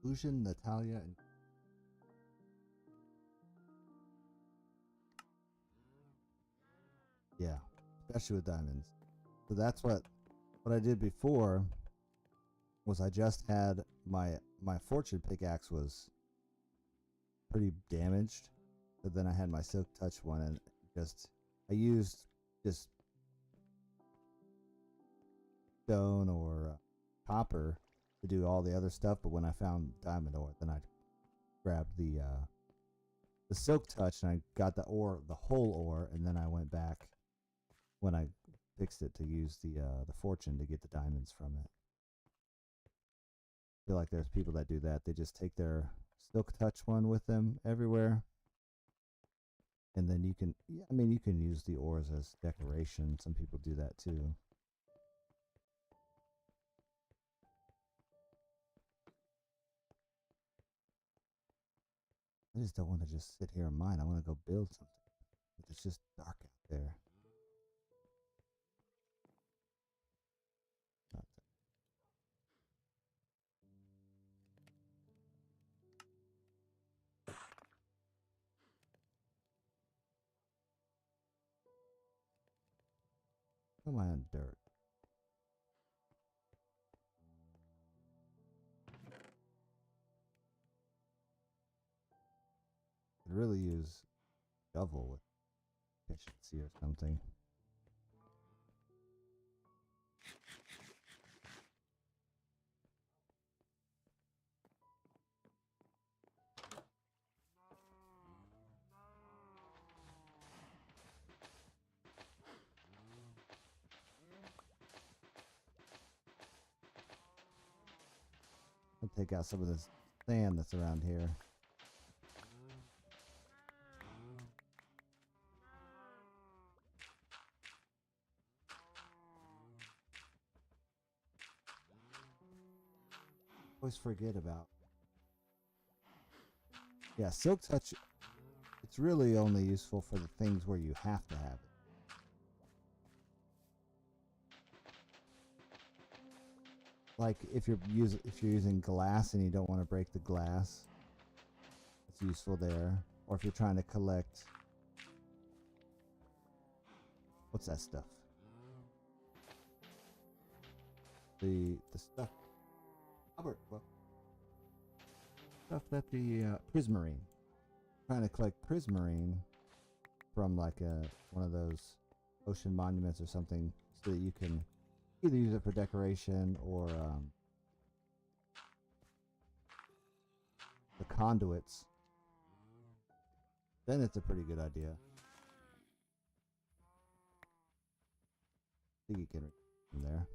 Illusion, Natalia, and yeah, especially with diamonds. So that's what I did before was I just had my fortune pickaxe was pretty damaged, but then I had my silk touch one and I used just stone or copper to do all the other stuff. But when I found diamond ore, then I grabbed the the silk touch, and I got the ore, the whole ore, and then I went back when I fixed it to use the fortune to get the diamonds from it. I feel like there's people that do that. They just take their silk touch one with them everywhere, and then you can, yeah, I mean, you can use the ores as decoration. Some people do that too. I just don't want to just sit here and mine. I want to go build something. But it's just dark out there. Not Am I on dirt? Could really use shovel with efficiency or something. I'll take out some of this sand that's around here. Always forget about. Yeah, silk touch. It's really only useful for the things where you have to have it. Like if you're using glass and you don't want to break the glass, it's useful there. Or if you're trying to collect, what's that stuff? The stuff, Albert, well, stuff that the prismarine. Trying to collect prismarine from like one of those ocean monuments or something, so that you can either use it for decoration or the conduits. Then it's a pretty good idea. I think you can from there.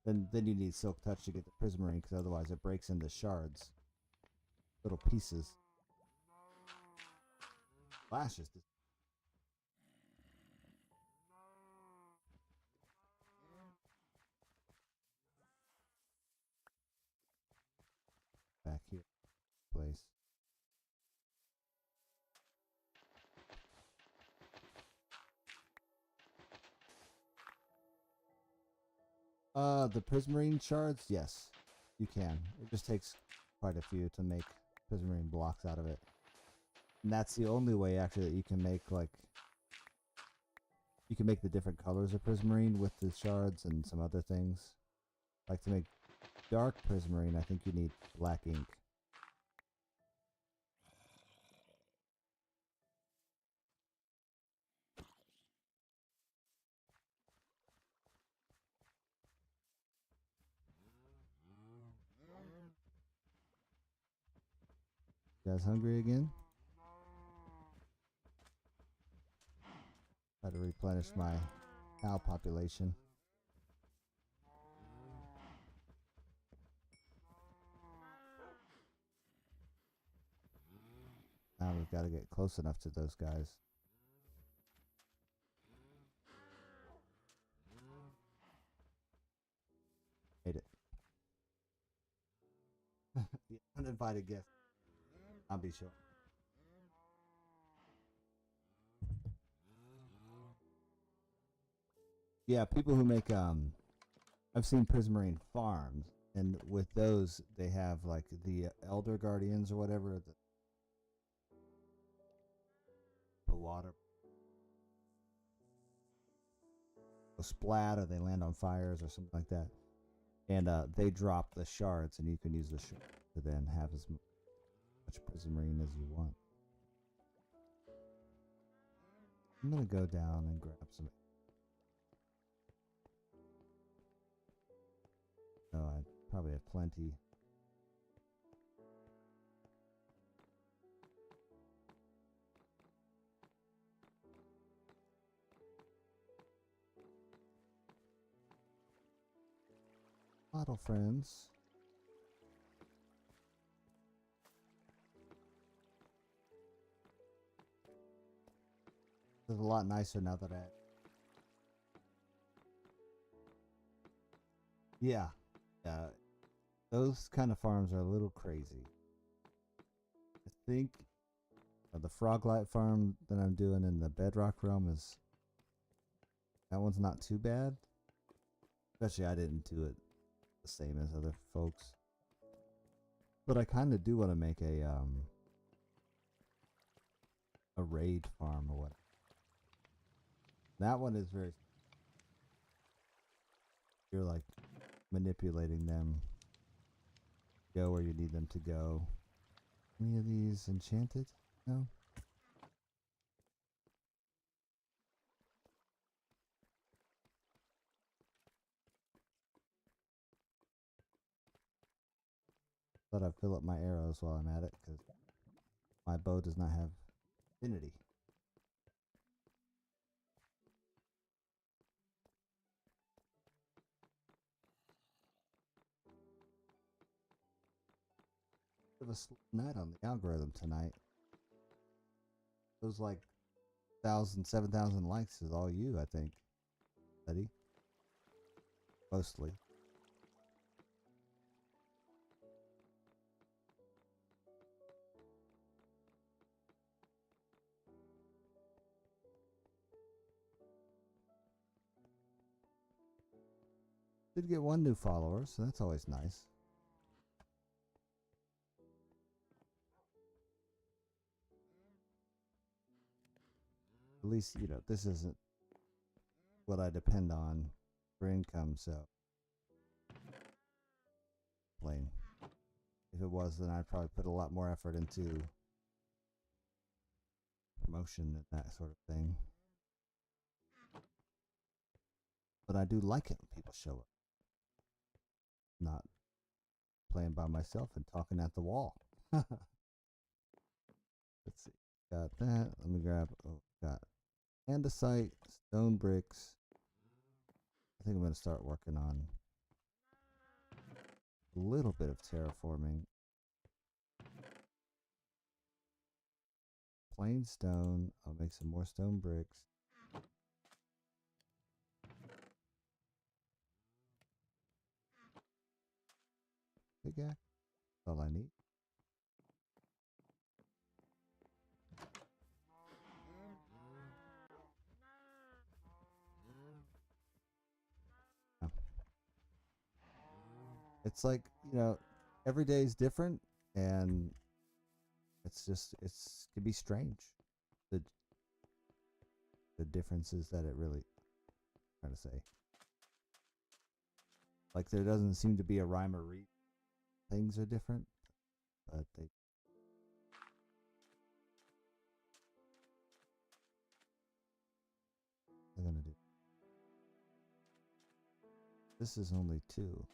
Then you need silk touch to get the prismarine, because otherwise it breaks into shards, little pieces. Flashes. Back here, place. The prismarine shards, yes, you can. It just takes quite a few to make prismarine blocks out of it. And that's the only way actually that you can make, like, you can make the different colors of prismarine with the shards and some other things. Like to make dark prismarine, I think you need black ink. You guys hungry again? Try to replenish my cow population. Now we've got to get close enough to those guys. Made it. The uninvited guest. I'll be sure. Yeah, people who make I've seen prismarine farms, and with those they have like the elder guardians or whatever that the water will splat, or they land on fires or something like that, and they drop the shards, and you can use the shards to then have as much prismarine as you want. I'm gonna go down and grab some. Oh, I probably have plenty. Bottle friends. It's a lot nicer now that I... Yeah. Yeah. Those kind of farms are a little crazy. I think the Froglight farm that I'm doing in the Bedrock realm is... That one's not too bad. Especially I didn't do it the same as other folks. But I kind of do want to make a raid farm or what. That one is very... You're like manipulating them. Go where you need them to go. Any of these enchanted? No? Thought I'd fill up my arrows while I'm at it, because my bow does not have affinity. Bit of a slow night on the algorithm tonight. Those like 7,000 likes is all you, I think. Buddy. Mostly. Did get one new follower, so that's always nice. At least, you know, this isn't what I depend on for income, so plain. If it was, then I'd probably put a lot more effort into promotion and that sort of thing. But I do like it when people show up. Not playing by myself and talking at the wall. Let's see. Got that. Let me grab. Oh, got andesite, stone bricks. I think I'm going to start working on a little bit of terraforming. Plain stone. I'll make some more stone bricks. Big axe. That's all I need. It's like, you know, every day is different, and it's can be strange. The differences that it really, trying to say. Like there doesn't seem to be a rhyme or reason. Things are different, but they're gonna do. This is only 2.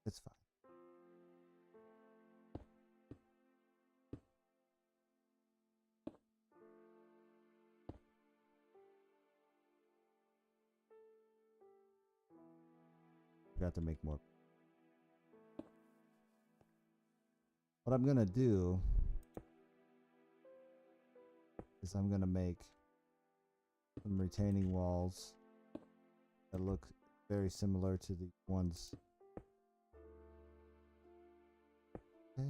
It's fine. Got to make more. What I'm gonna do is I'm gonna make some retaining walls that look very similar to the ones. Okay.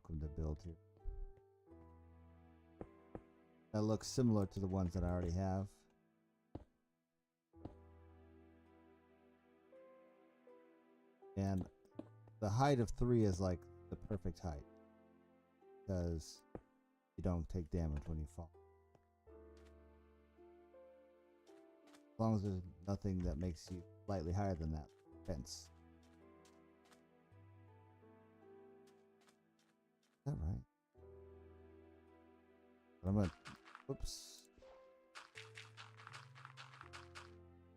Welcome to build here. That looks similar to the ones that I already have. And the height of 3 is like the perfect height, because you don't take damage when you fall. As long as there's nothing that makes you slightly higher than that fence. Is that right? But I'm gonna, oops.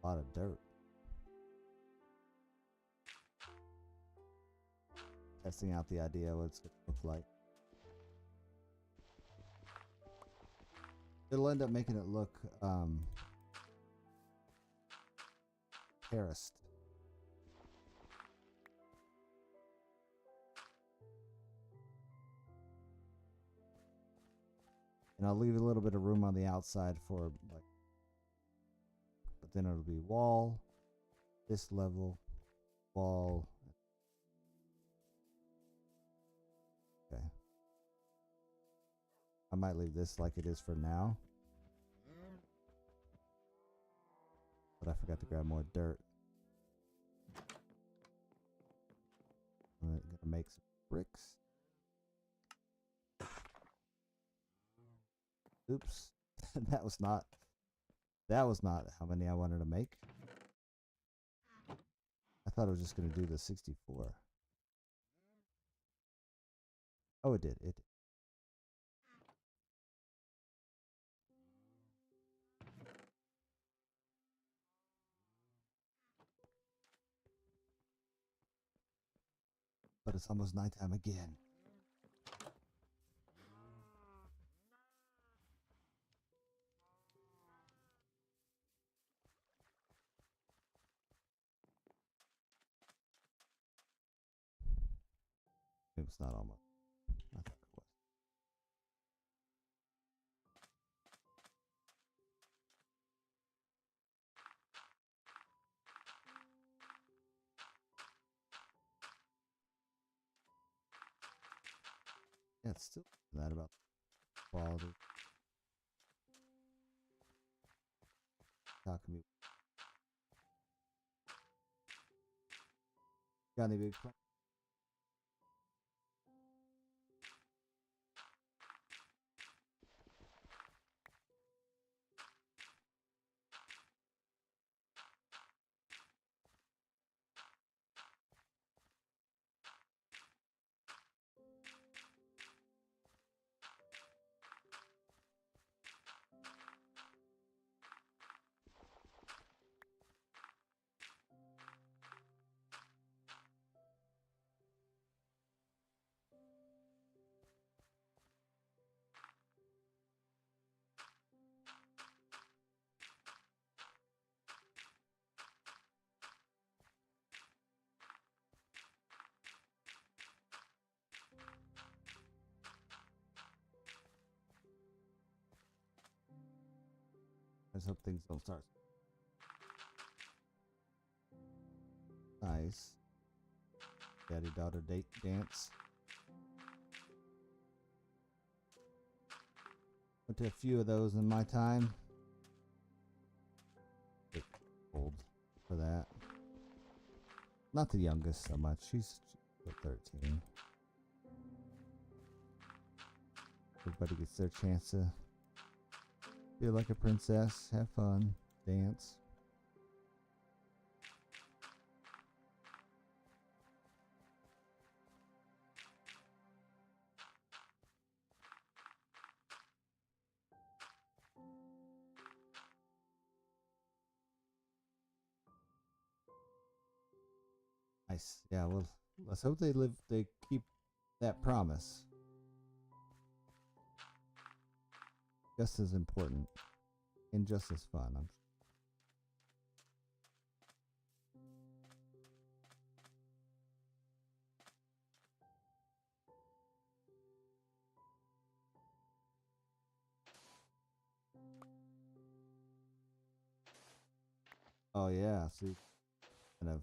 A lot of dirt. Testing out the idea what it's gonna look like. It'll end up making it look terraced. And I'll leave a little bit of room on the outside for like, but then it'll be wall, this level, wall. Okay. I might leave this like it is for now. But I forgot to grab more dirt. I'm gonna make some bricks. Oops. that was not how many I wanted to make. I thought I was just gonna do the 64. Oh, it did. It did. But it's almost nighttime again. It was not almost. I thought it was. Yeah, it's still that about quality. Talk to me. Got any big plans? I just hope things don't start. Nice. Daddy-daughter date dance. Went to a few of those in my time. Bit old for that. Not the youngest so much. She's 13. Everybody gets their chance to feel like a princess, have fun, dance. Nice. Yeah, well, let's hope they keep that promise. Just as important and just as fun. Oh yeah, see, kind of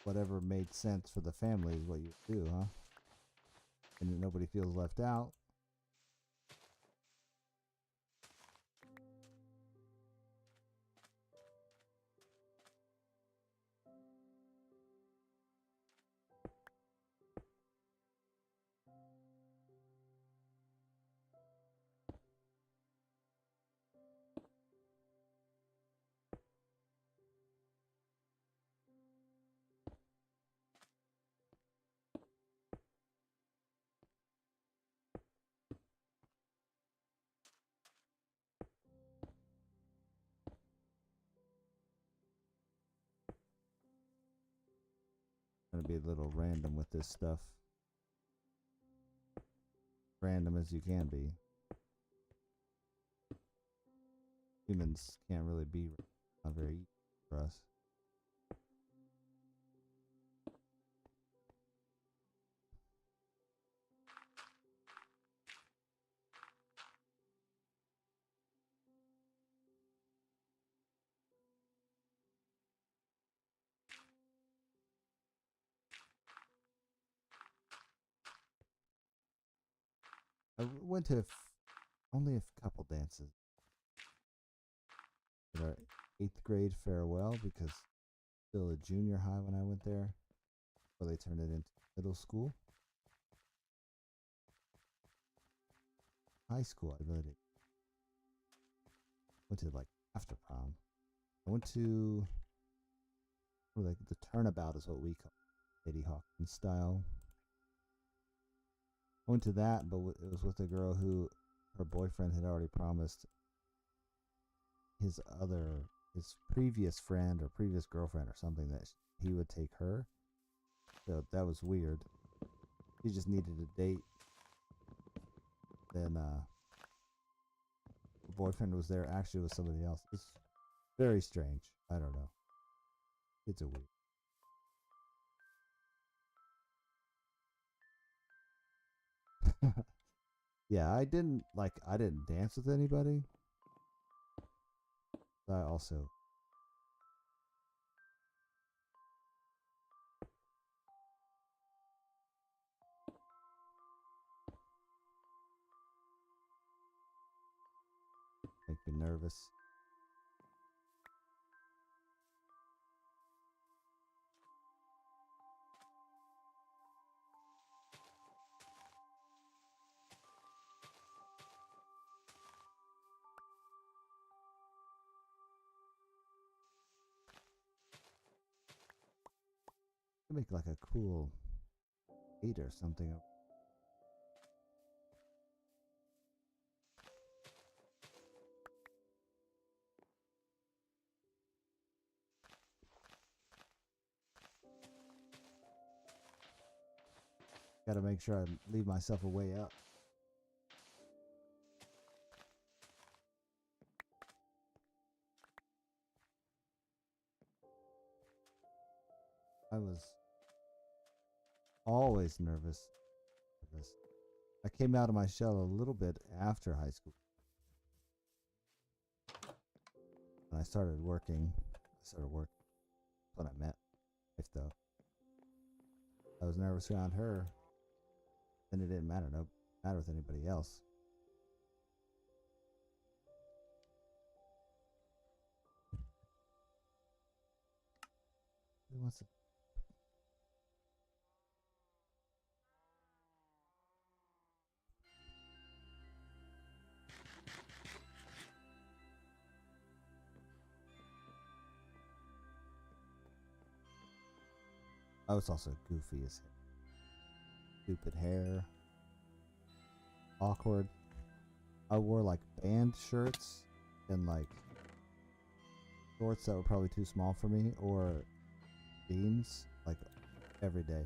whatever made sense for the family is what you do, huh? And nobody feels left out. Gonna be a little random with this stuff. Random as you can be. humans can't really be not very easy for us. I went to only a couple dances at our 8th grade farewell because still a junior high when I went there, before they turned it into middle school. High school, I really did. Went to like after prom. I went to like the turnabout is what we call it, Lady Hawkins style. I went to that, but it was with a girl who her boyfriend had already promised his previous friend or previous girlfriend or something that he would take her. So that was weird. He just needed a date. Then the boyfriend was there actually with somebody else. It's very strange. I don't know. It's a weird. Yeah, I didn't dance with anybody. I also make me nervous. Make like a cool gate or something. Gotta make sure I leave myself a way up. I was always nervous. I came out of my shell a little bit after high school. When I started working, when I met wife though. I was nervous around her, and it didn't matter. No matter with anybody else. Who wants to? I was also goofy as hell. Stupid hair. Awkward. I wore like band shirts and like shorts that were probably too small for me, or jeans, like every day.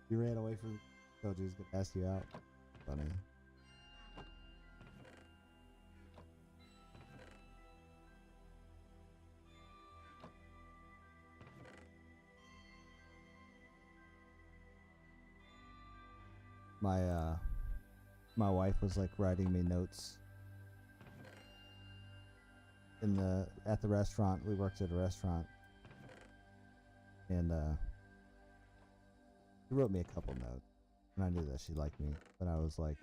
You ran away from told you he was gonna ask you out. Funny. My wife was like writing me notes at the restaurant. We worked at a restaurant, and she wrote me a couple notes, and I knew that she liked me, but I was like,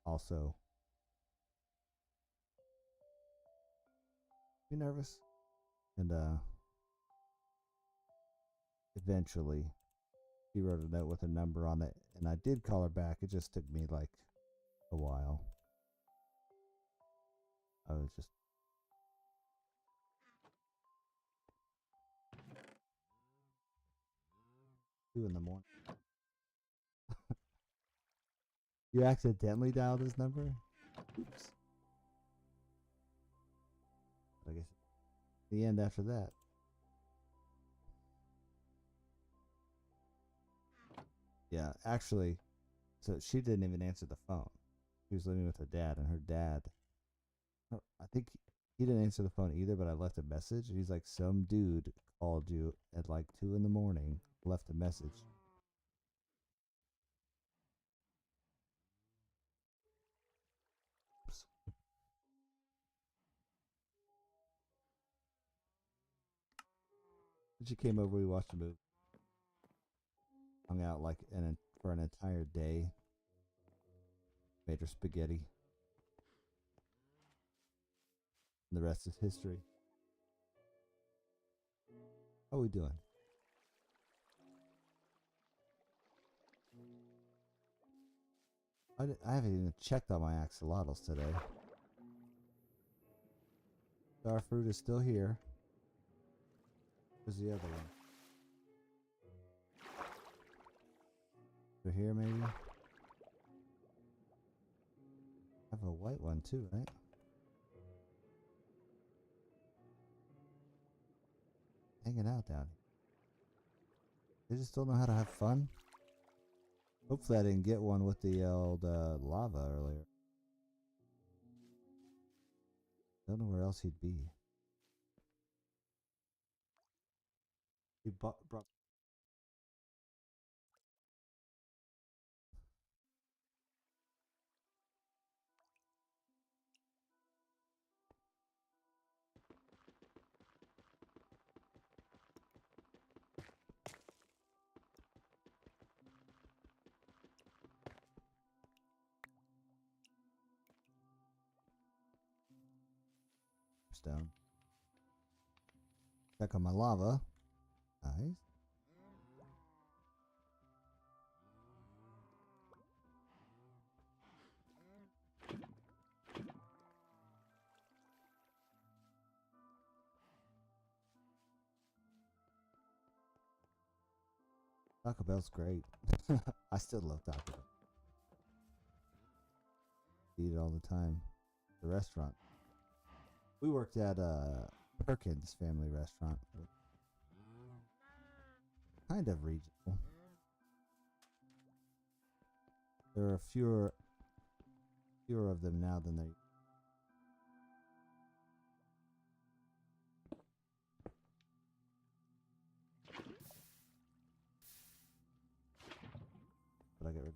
also, you nervous? And eventually, she wrote a note with a number on it, and I did call her back. It just took me like a while. I was just 2 in the morning. You accidentally dialed his number? Oops. But I guess the end after that. Yeah, actually, So she didn't even answer the phone. She was living with her dad, and her dad, I think he didn't answer the phone either, but I left a message. He's like, some dude called you at like 2 in the morning, left a message. Oops. She came over, we watched a movie, hung out like for an entire day, made her spaghetti. And the rest is history. How are we doing? I haven't even checked on my axolotls today. Starfruit is still here. Where's the other one? Over here, maybe? I have a white one too, right? Hanging out down here. They just don't know how to have fun. Hopefully I didn't get one with the old lava earlier. Don't know where else he'd be. He brought down. Check on my lava. Nice. Taco Bell's great. I still love Taco Bell. Eat it all the time. The restaurant. We worked at Perkins Family Restaurant. Kind of regional. There are fewer of them now than there. But I get rid of.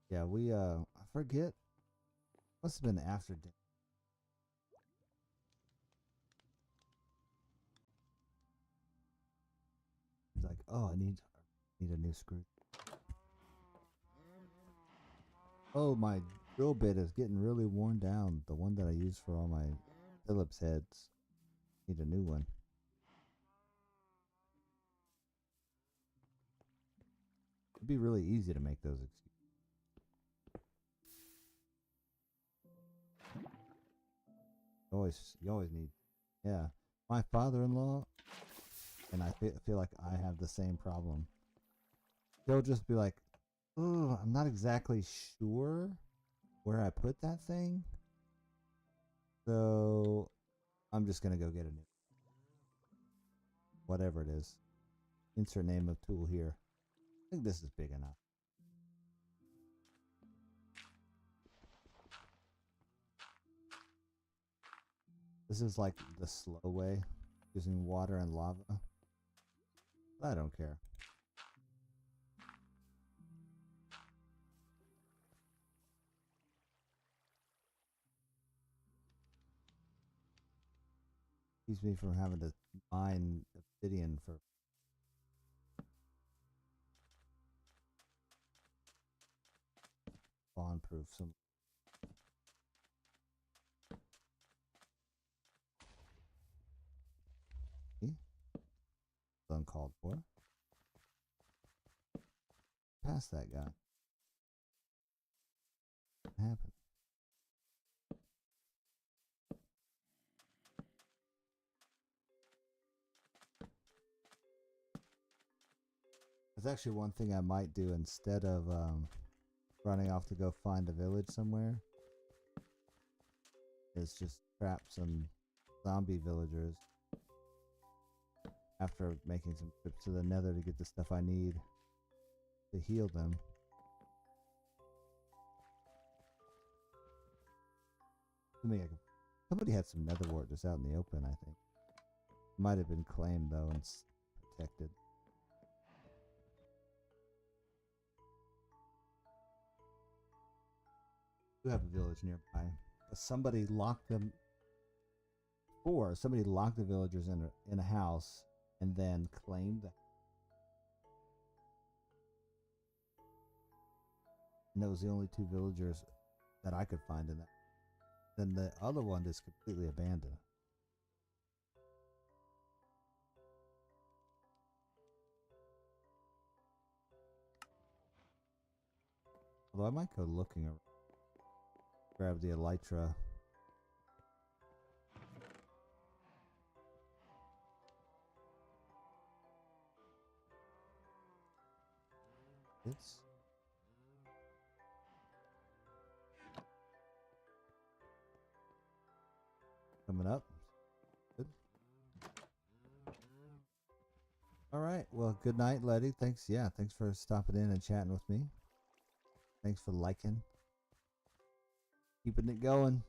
Yeah, we I forget. Must have been after dinner. He's like, "Oh, I need a new screw." Oh, my drill bit is getting really worn down. The one that I use for all my Phillips heads. Need a new one. It'd be really easy to make those excuses. You always need. Yeah, my father-in-law, and I feel like I have the same problem. He'll just be like, "Oh, I'm not exactly sure where I put that thing, so I'm just gonna go get a new, whatever it is. Insert name of tool here. I think this is big enough." This is like the slow way, using water and lava. But I don't care. Keeps me from having to mine obsidian for spawn proof. Some uncalled for. Past that guy. happened? There's actually one thing I might do instead of running off to go find a village somewhere. Is just trap some zombie villagers after making some trips to the nether to get the stuff I need to heal them. Somebody had some nether wart just out in the open, I think. Might have been claimed though and protected. We have a village nearby. Somebody locked them. Or somebody locked the villagers in a house and then claimed that. And that was the only 2 villagers that I could find in that. Then the other one is completely abandoned. Although I might go looking around. Grab the elytra. It's coming up. Good. All right. Well, good night, Letty. Thanks. Yeah, thanks for stopping in and chatting with me. Thanks for liking. Keeping it going.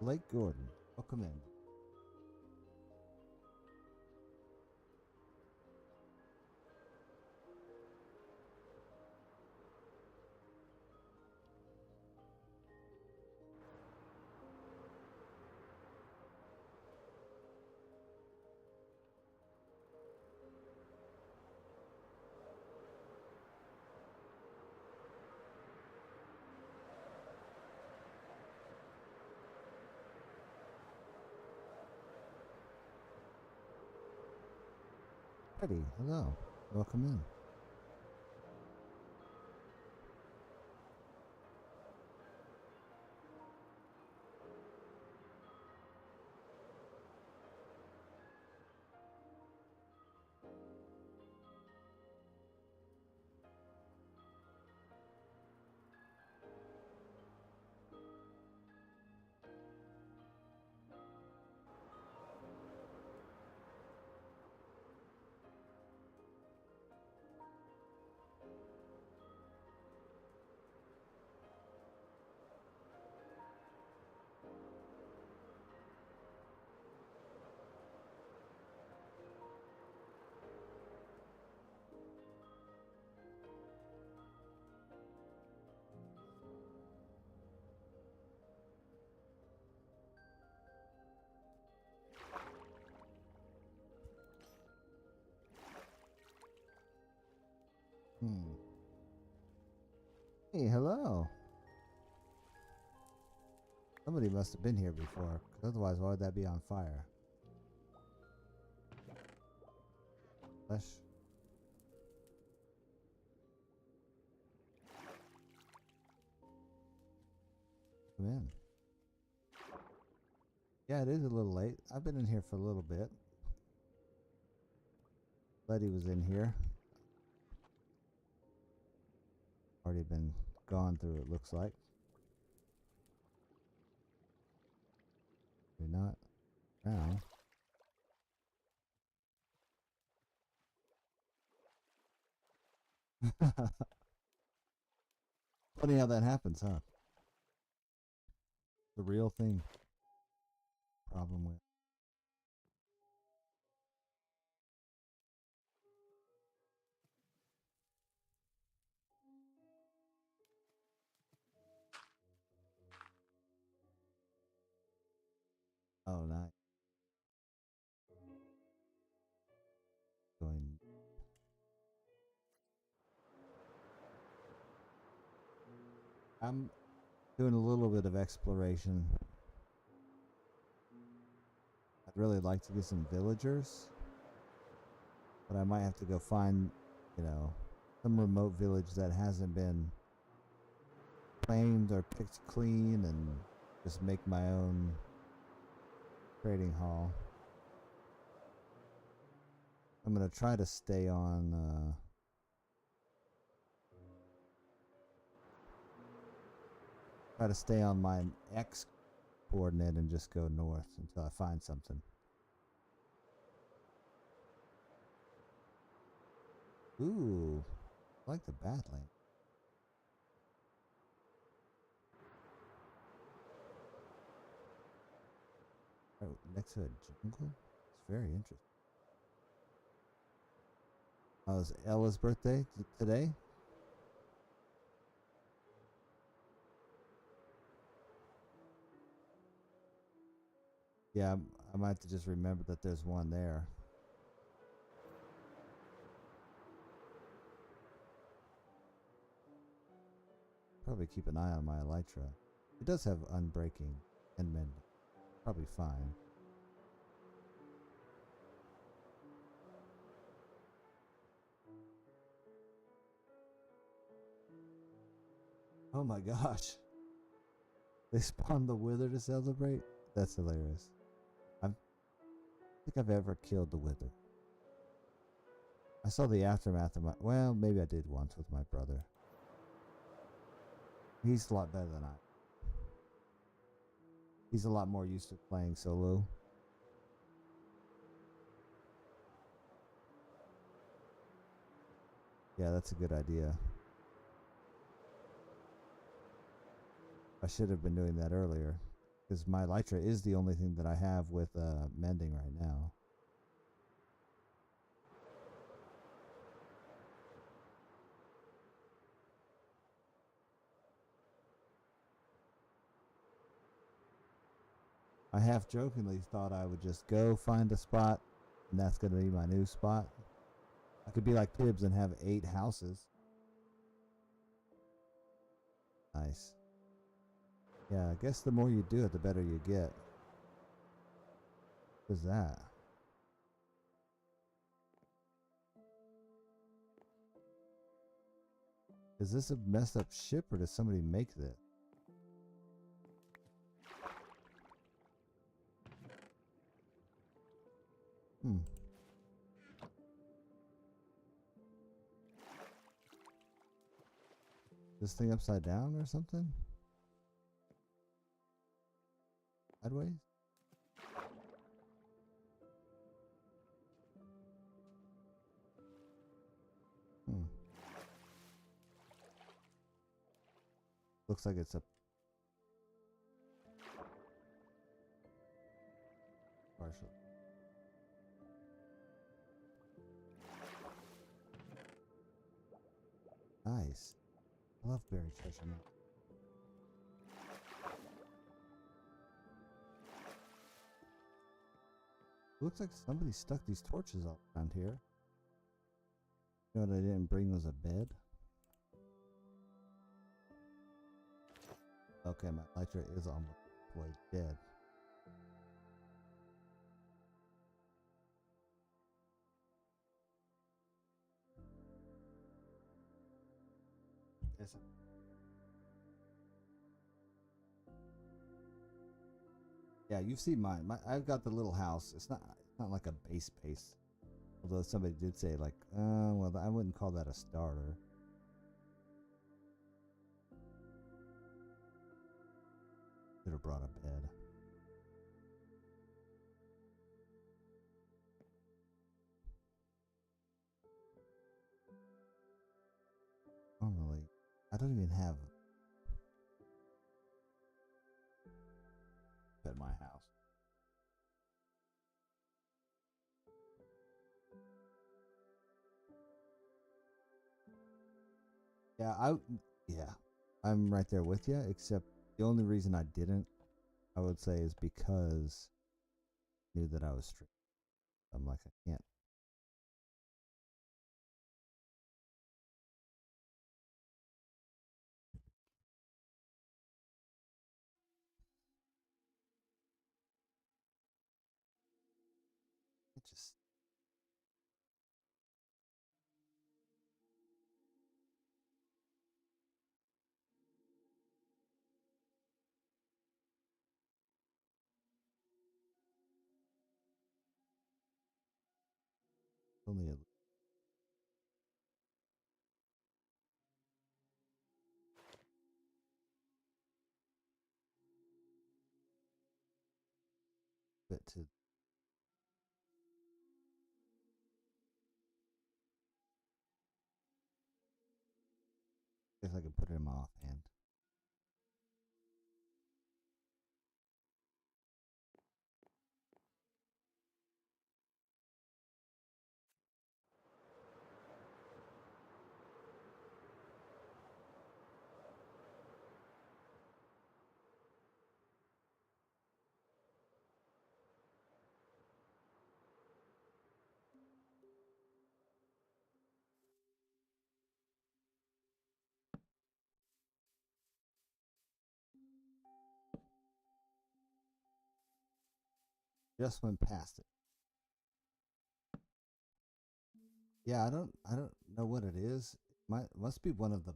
Lake Gordon. Welcome in. Eddie, hello. Welcome in. Hey, hello. Somebody must have been here before, 'cause otherwise why would that be on fire? Flesh. Come in. Yeah, it is a little late. I've been in here for a little bit. Letty was in here. Already been gone through, it looks like. Maybe not. Now. Funny how that happens, huh? The real thing. Problem with. Oh, nice. Going. I'm doing a little bit of exploration. I'd really like to get some villagers, but I might have to go find, some remote village that hasn't been claimed or picked clean and just make my own trading hall. I'm going to try to stay on my X coordinate and just go north until I find something. Ooh, I like the Badlands. Oh, next to a jungle? It's very interesting. Oh, it's Ella's birthday today? Yeah, I might have to just remember that there's one there. Probably keep an eye on my elytra. It does have unbreaking and mending. Probably fine. Oh my gosh. They spawned the wither to celebrate? That's hilarious. I don't think I've ever killed the wither. I saw the aftermath of well, maybe I did once with my brother. He's a lot better than I. He's a lot more used to playing solo. Yeah, that's a good idea. I should have been doing that earlier. because my elytra is the only thing that I have with mending right now. I half jokingly thought I would just go find a spot, and that's going to be my new spot. I could be like Tibbs and have 8 houses. Nice. Yeah, I guess the more you do it, the better you get. What is that? Is this a messed up ship, or does somebody make this? Hmm. This thing upside down or something? Sideways? Hmm. Looks like it's a partial. Nice. I love buried treasure map. Looks like somebody stuck these torches all around here. You know what I didn't bring was a bed. Okay, my elytra is almost way dead. Yes. Yeah, you've seen mine. I've got the little house. It's not like a base. Although somebody did say like, well, I wouldn't call that a starter. Should have brought a bed. Normally, I don't even have at my house. Yeah, yeah, I'm right there with you. Except the only reason I didn't, I would say, is because I knew that I was strict. I'm like, I can't. It just only a bit to. Guess I can put it in my offhand. Just went past it. Yeah, I don't know what it is. Must be one of the.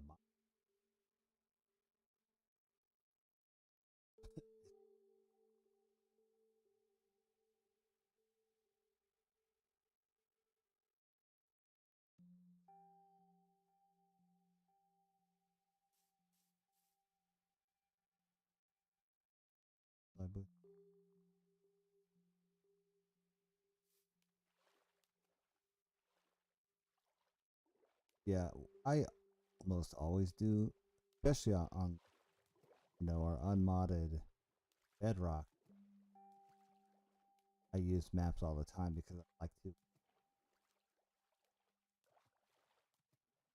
Yeah, I almost always do, especially on our unmodded Bedrock, I use maps all the time because I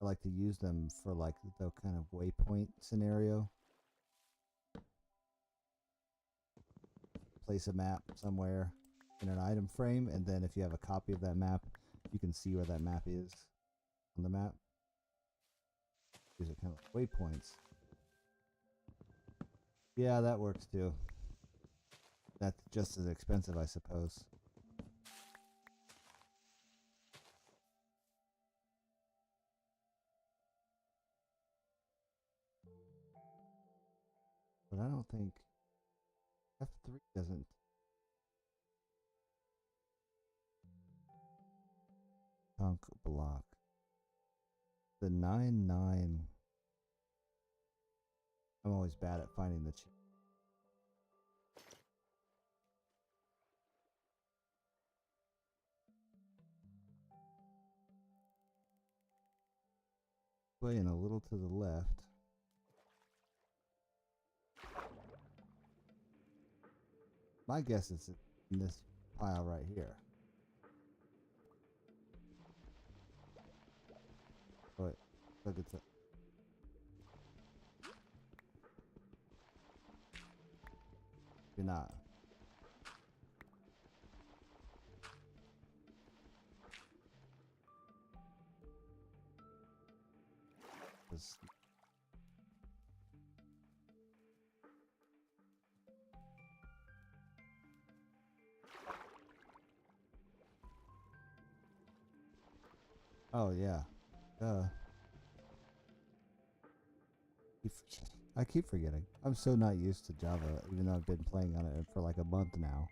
like to use them for like the kind of waypoint scenario. Place a map somewhere in an item frame, and then if you have a copy of that map, you can see where that map is on the map. These are kind of waypoints. Yeah, that works too. That's just as expensive, I suppose. But I don't think F3 doesn't. Chunk block. The 9-9. I'm always bad at finding the chip. Playing a little to the left. My guess is in this pile right here. Wait, look, it's a... You're not. Oh yeah. I keep forgetting. I'm so not used to Java, even though I've been playing on it for like a month now.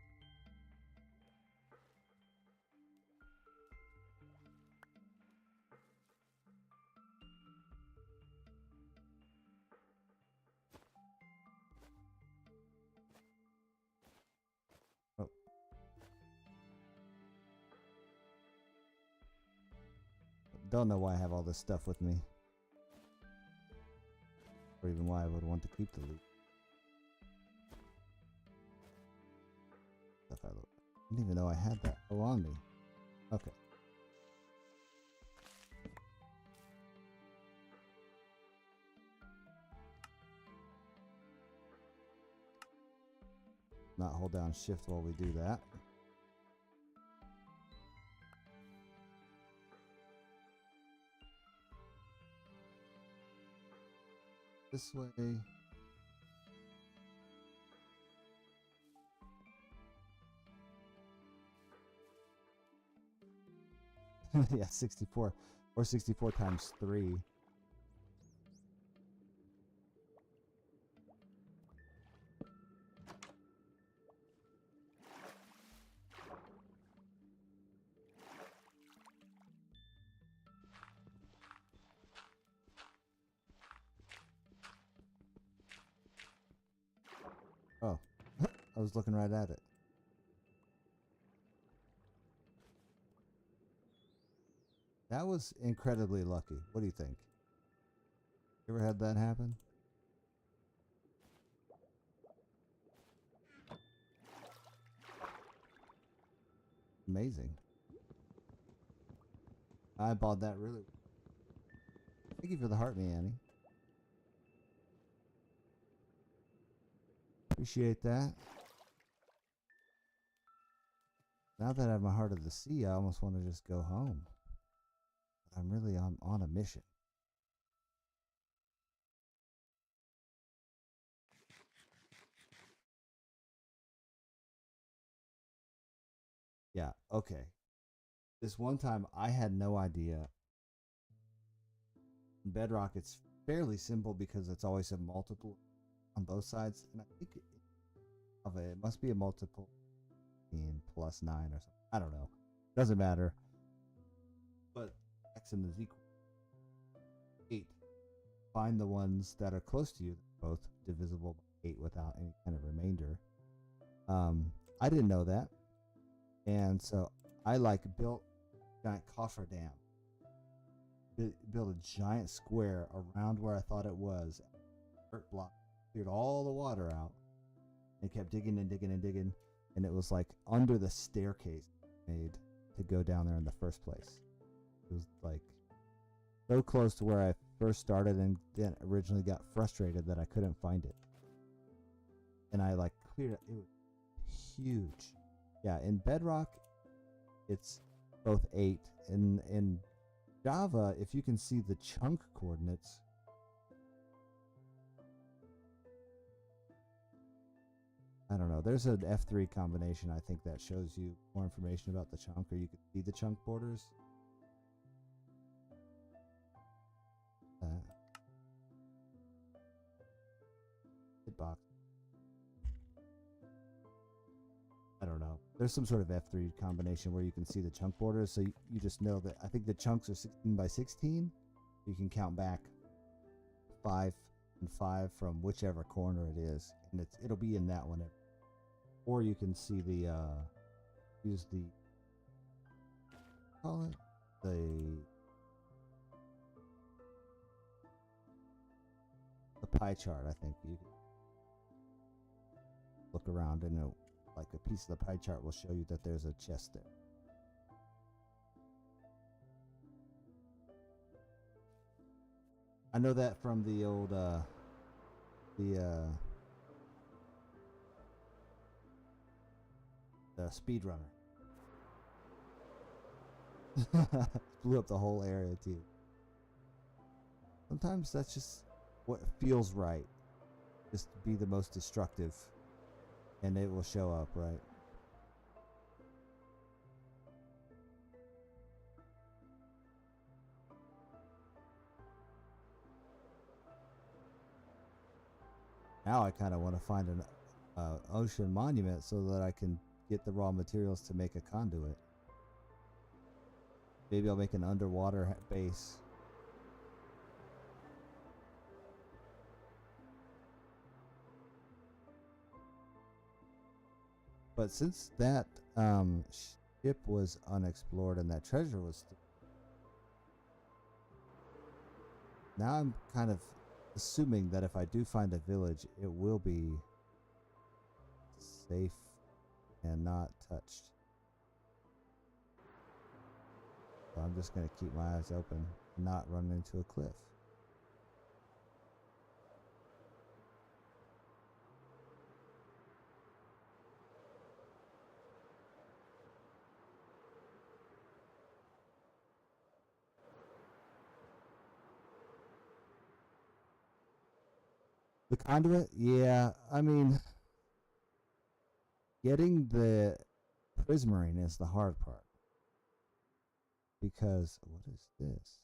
Oh. Don't know why I have all this stuff with me. Or even why I would want to keep the loot. Stuff I didn't even know I had that on me. Okay. Not hold down shift while we do that. This way. Yeah, 64 or 64 times 3. Oh, I was looking right at it. That was incredibly lucky. What do you think? You ever had that happen? Amazing. I bought that really. Thank you for the heart, me, Annie. Appreciate that. Now that I have my heart of the sea, I almost want to just go home. But I'm really on a mission. Yeah, okay. This one time I had no idea. In Bedrock, it's fairly simple because it's always a multiple on both sides. And I think it must be a multiple in +9 or something. I don't know. Doesn't matter. But x and is equal 8. Find the ones that are close to you, both divisible by 8 without any kind of remainder. I didn't know that. And so I built a giant coffer dam. Built a giant square around where I thought it was. Dirt block. Cleared all the water out. and kept digging and digging and digging, and it was like under the staircase made to go down there in the first place. It was like so close to where I first started, and then originally got frustrated that I couldn't find it. And I like cleared it. It was huge. Yeah, in Bedrock, it's both 8. In Java, if you can see the chunk coordinates, I don't know. There's an F3 combination, I think, that shows you more information about the chunk, or you can see the chunk borders. Hitbox. I don't know. There's some sort of F3 combination where you can see the chunk borders, so you just know that. I think the chunks are 16 by 16. You can count back 5 and 5 from whichever corner it is, and it'll be in that one. Or you can see the use the call it the pie chart. I think you can look around and like a piece of the pie chart will show you that there's a chest there. I know that from the old the speedrunner. Blew up the whole area too. Sometimes that's just what feels right. Just to be the most destructive, and it will show up, right? Now I kind of want to find an ocean monument so that I can get the raw materials to make a conduit. Maybe I'll make an underwater base. But since that ship was unexplored and that treasure was now I'm kind of assuming that if I do find a village, it will be safe and not touched. So I'm just going to keep my eyes open and not run into a cliff. The conduit? Yeah, I mean, getting the prismarine is the hard part. Because, what is this?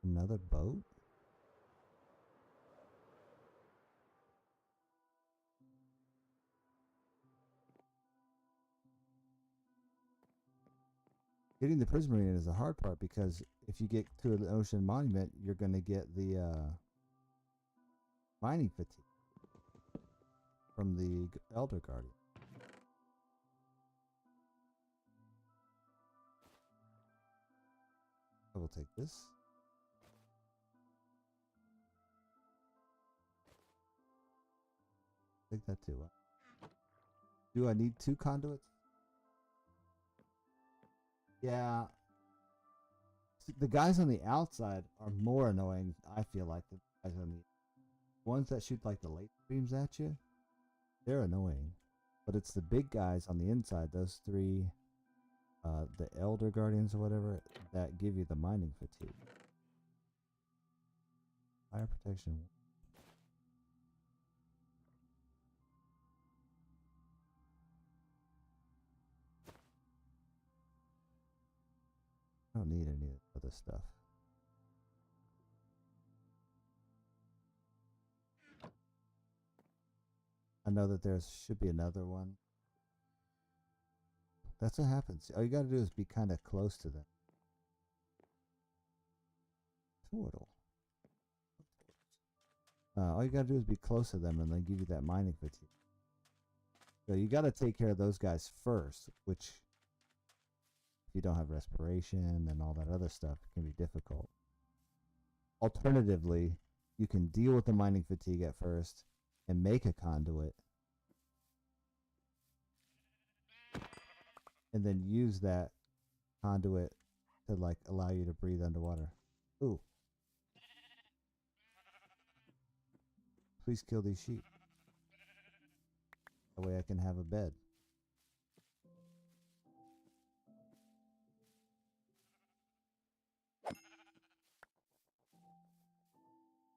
Another boat? Getting the prismarine is the hard part, because if you get to an ocean monument, you're going to get the mining fatigue from the Elder Guardian. I will take this. Take that too. Do I need 2 conduits? Yeah. The guys on the outside are more annoying, I feel like, than the guys on the ones that shoot like the laser beams at you. They're annoying. But it's the big guys on the inside, those 3, the Elder Guardians or whatever, that give you the mining fatigue. Fire protection. I don't need any other stuff. I know that there should be another one. That's what happens. All you gotta do is be kind of close to them. Turtle. All you gotta do is be close to them and they give you that mining fatigue. So you gotta take care of those guys first, which if you don't have respiration and all that other stuff, it can be difficult. Alternatively, you can deal with the mining fatigue at first and make a conduit and then use that conduit to like allow you to breathe underwater. Ooh. Please kill these sheep. That way I can have a bed.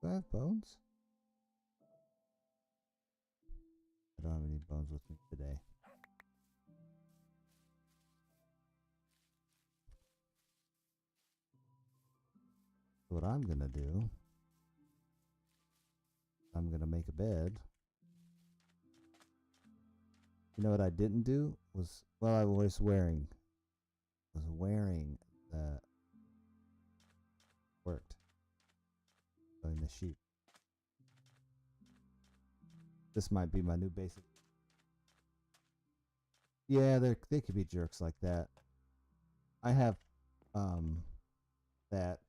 Do I have bones? I don't have any bones with me today. So what I'm gonna do, I'm gonna make a bed. You know what I didn't do was, well, I was wearing the worked in the sheep. This might be my new basic. Yeah, they could be jerks like that. I have that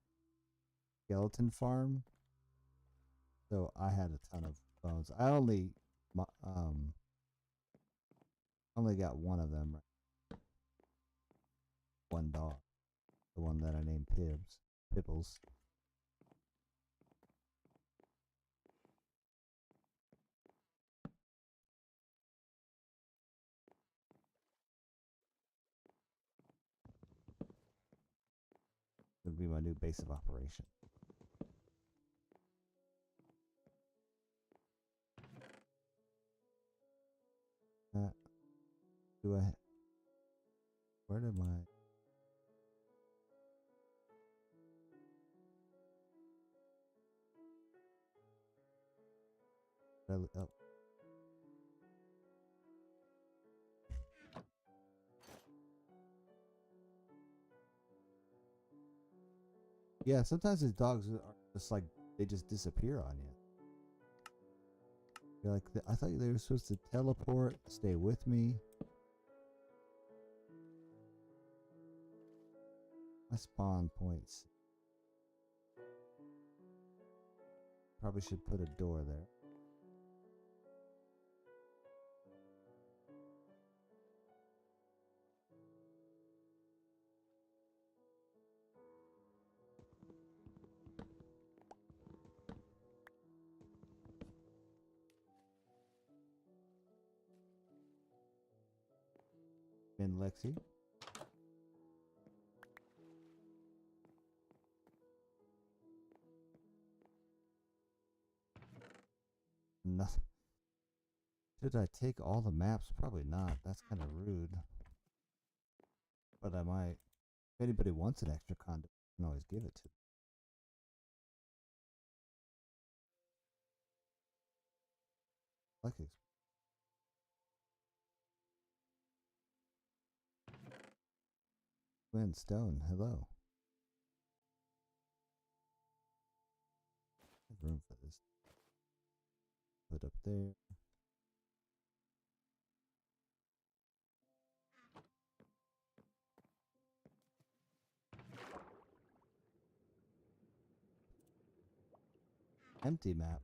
skeleton farm, so I had a ton of bones. I only got one of them. One dog, the one that I named Pibbles. Would be my new base of operation. Do I? Where did my? Oh. Yeah, sometimes these dogs are just like, they just disappear on you. You're like, I thought they were supposed to teleport, stay with me. My spawn points. Probably should put a door there. And Lexi. Nothing. Should I take all the maps? Probably not. That's kind of rude. But I might. If anybody wants an extra conduit, I can always give it to them. Like Gwen Stone, hello. I have room for this. Put up there. Empty map.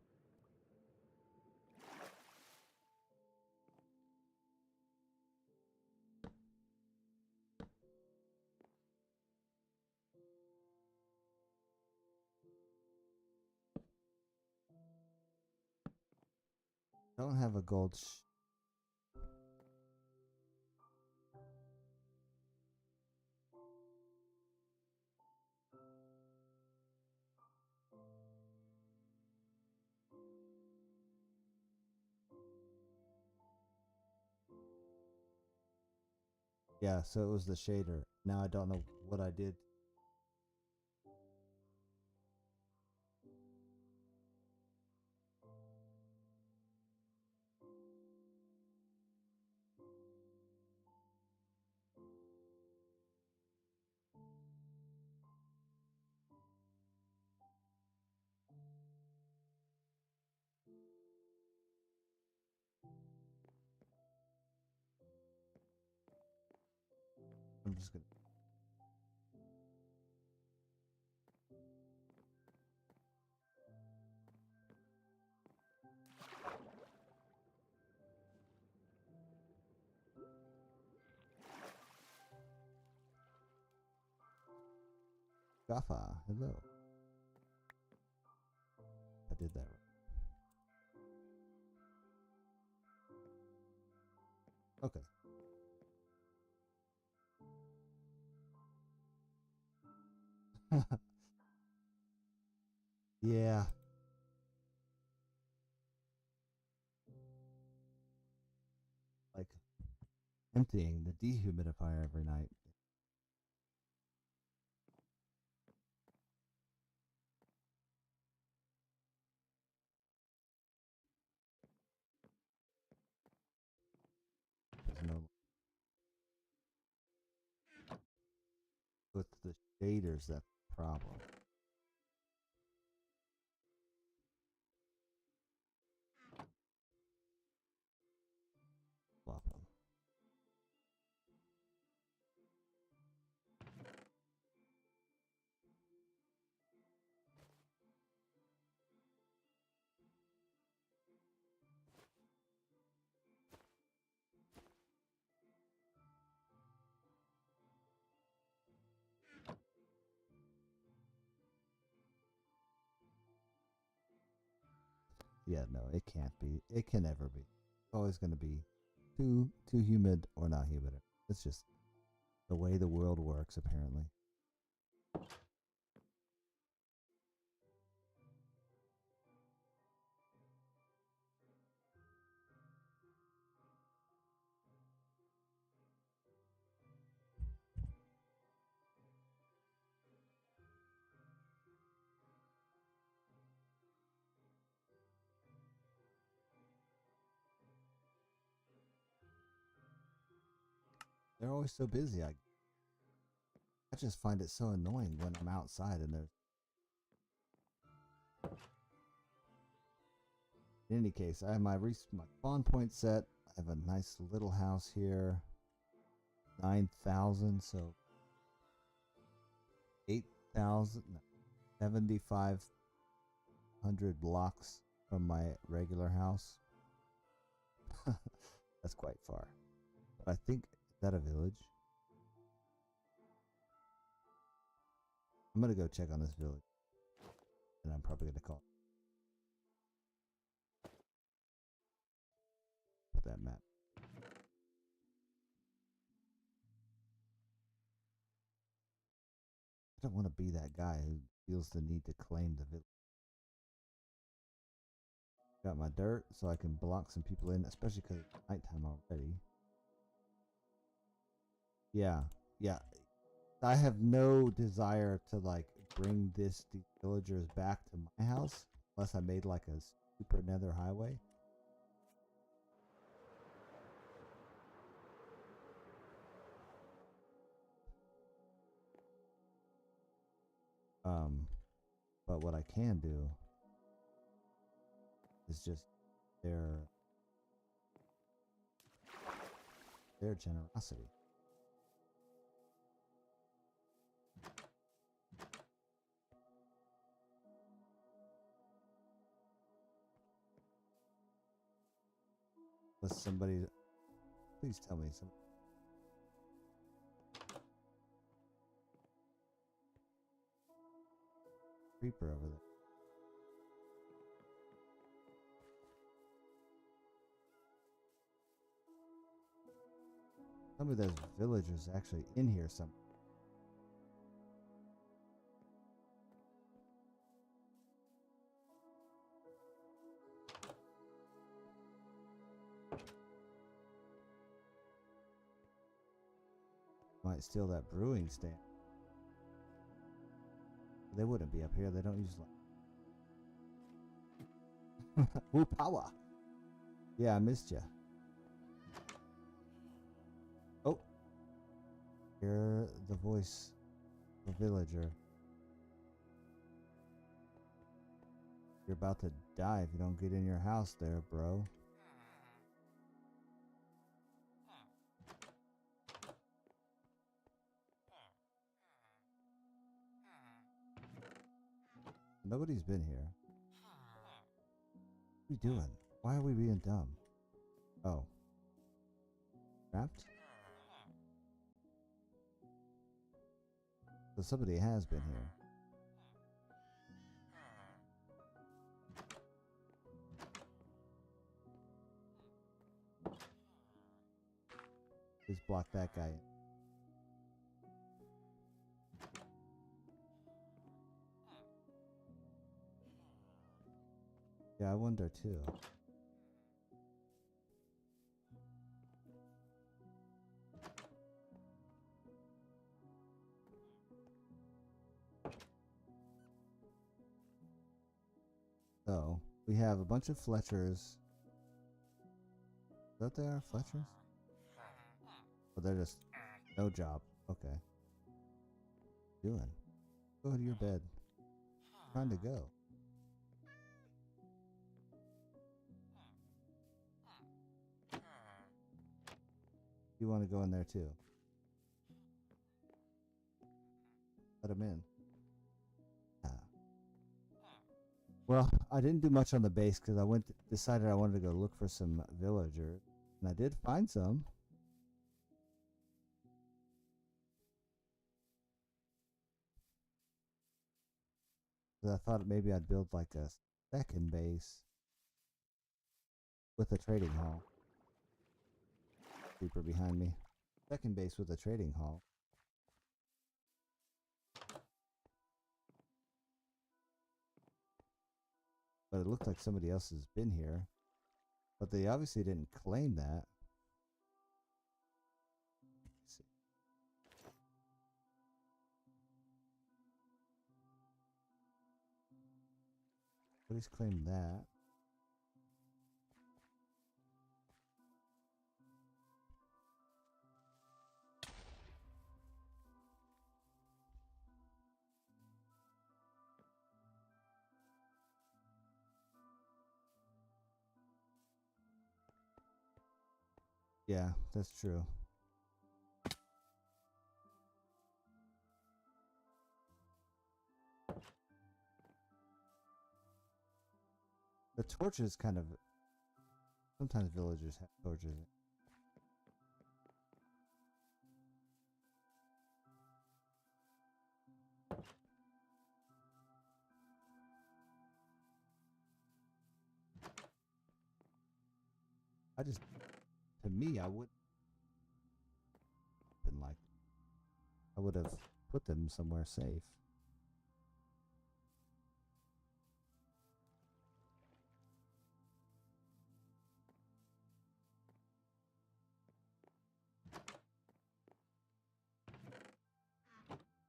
Don't have a gold. Yeah, so it was the shader. Now I don't know what I did. I'm just gonna. Gaffa, hello. I did that right. Okay. Yeah. Like emptying the dehumidifier every night. There's no with the shaders, that's the problem. Swap them. Yeah, no, it can't be. It can never be. It's always going to be too humid or not humid. It's just the way the world works, apparently. They're always so busy. I just find it so annoying when I'm outside and there's. In any case, I have my spawn point set. I have a nice little house here. 9,000, so 8,000, 7,500 blocks from my regular house. That's quite far. But I think, is that a village? I'm going to go check on this village. And I'm probably going to call. Put that map. I don't want to be that guy who feels the need to claim the village. Got my dirt so I can block some people in, especially because it's nighttime already. Yeah, yeah. I have no desire to like bring these villagers back to my house unless I made like a super nether highway. But what I can do is just their generosity. Unless somebody, please tell me some. Creeper over there. Some of those villagers actually in here somewhere. Might steal that brewing stand. They wouldn't be up here. They don't use like. Woo power. Yeah, I missed you. Oh. Hear the voice of a villager. You're about to die if you don't get in your house there, bro. Nobody's been here. What are we doing? Why are we being dumb? Oh. Trapped? So somebody has been here. Just block that guy in. Yeah, I wonder too. So, we have a bunch of Fletchers. Is that what they are? Fletchers? Oh, they're just no job. Okay. Doing? Go to your bed. Trying to go. You want to go in there too? Let him in. Well, I didn't do much on the base because I decided I wanted to go look for some villagers, and I did find some. I thought maybe I'd build like a second base with a trading hall. Creeper behind me. Second base with a trading hall. But it looked like somebody else has been here. But they obviously didn't claim that. Let's see. Nobody's claimed that. Yeah, that's true. The torches kind of... Sometimes villagers have torches. To me, I would been like, I would have put them somewhere safe.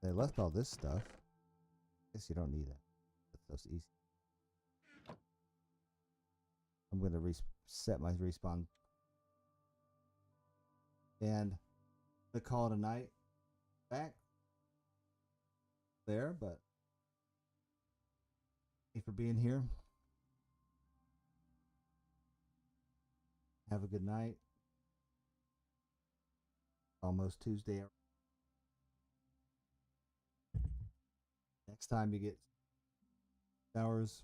They left all this stuff. Guess you don't need that. That's easy. I'm gonna reset my respawn and the call it a night. Back there, but thank you for being here. Have a good night. Almost Tuesday. Next time you get showers.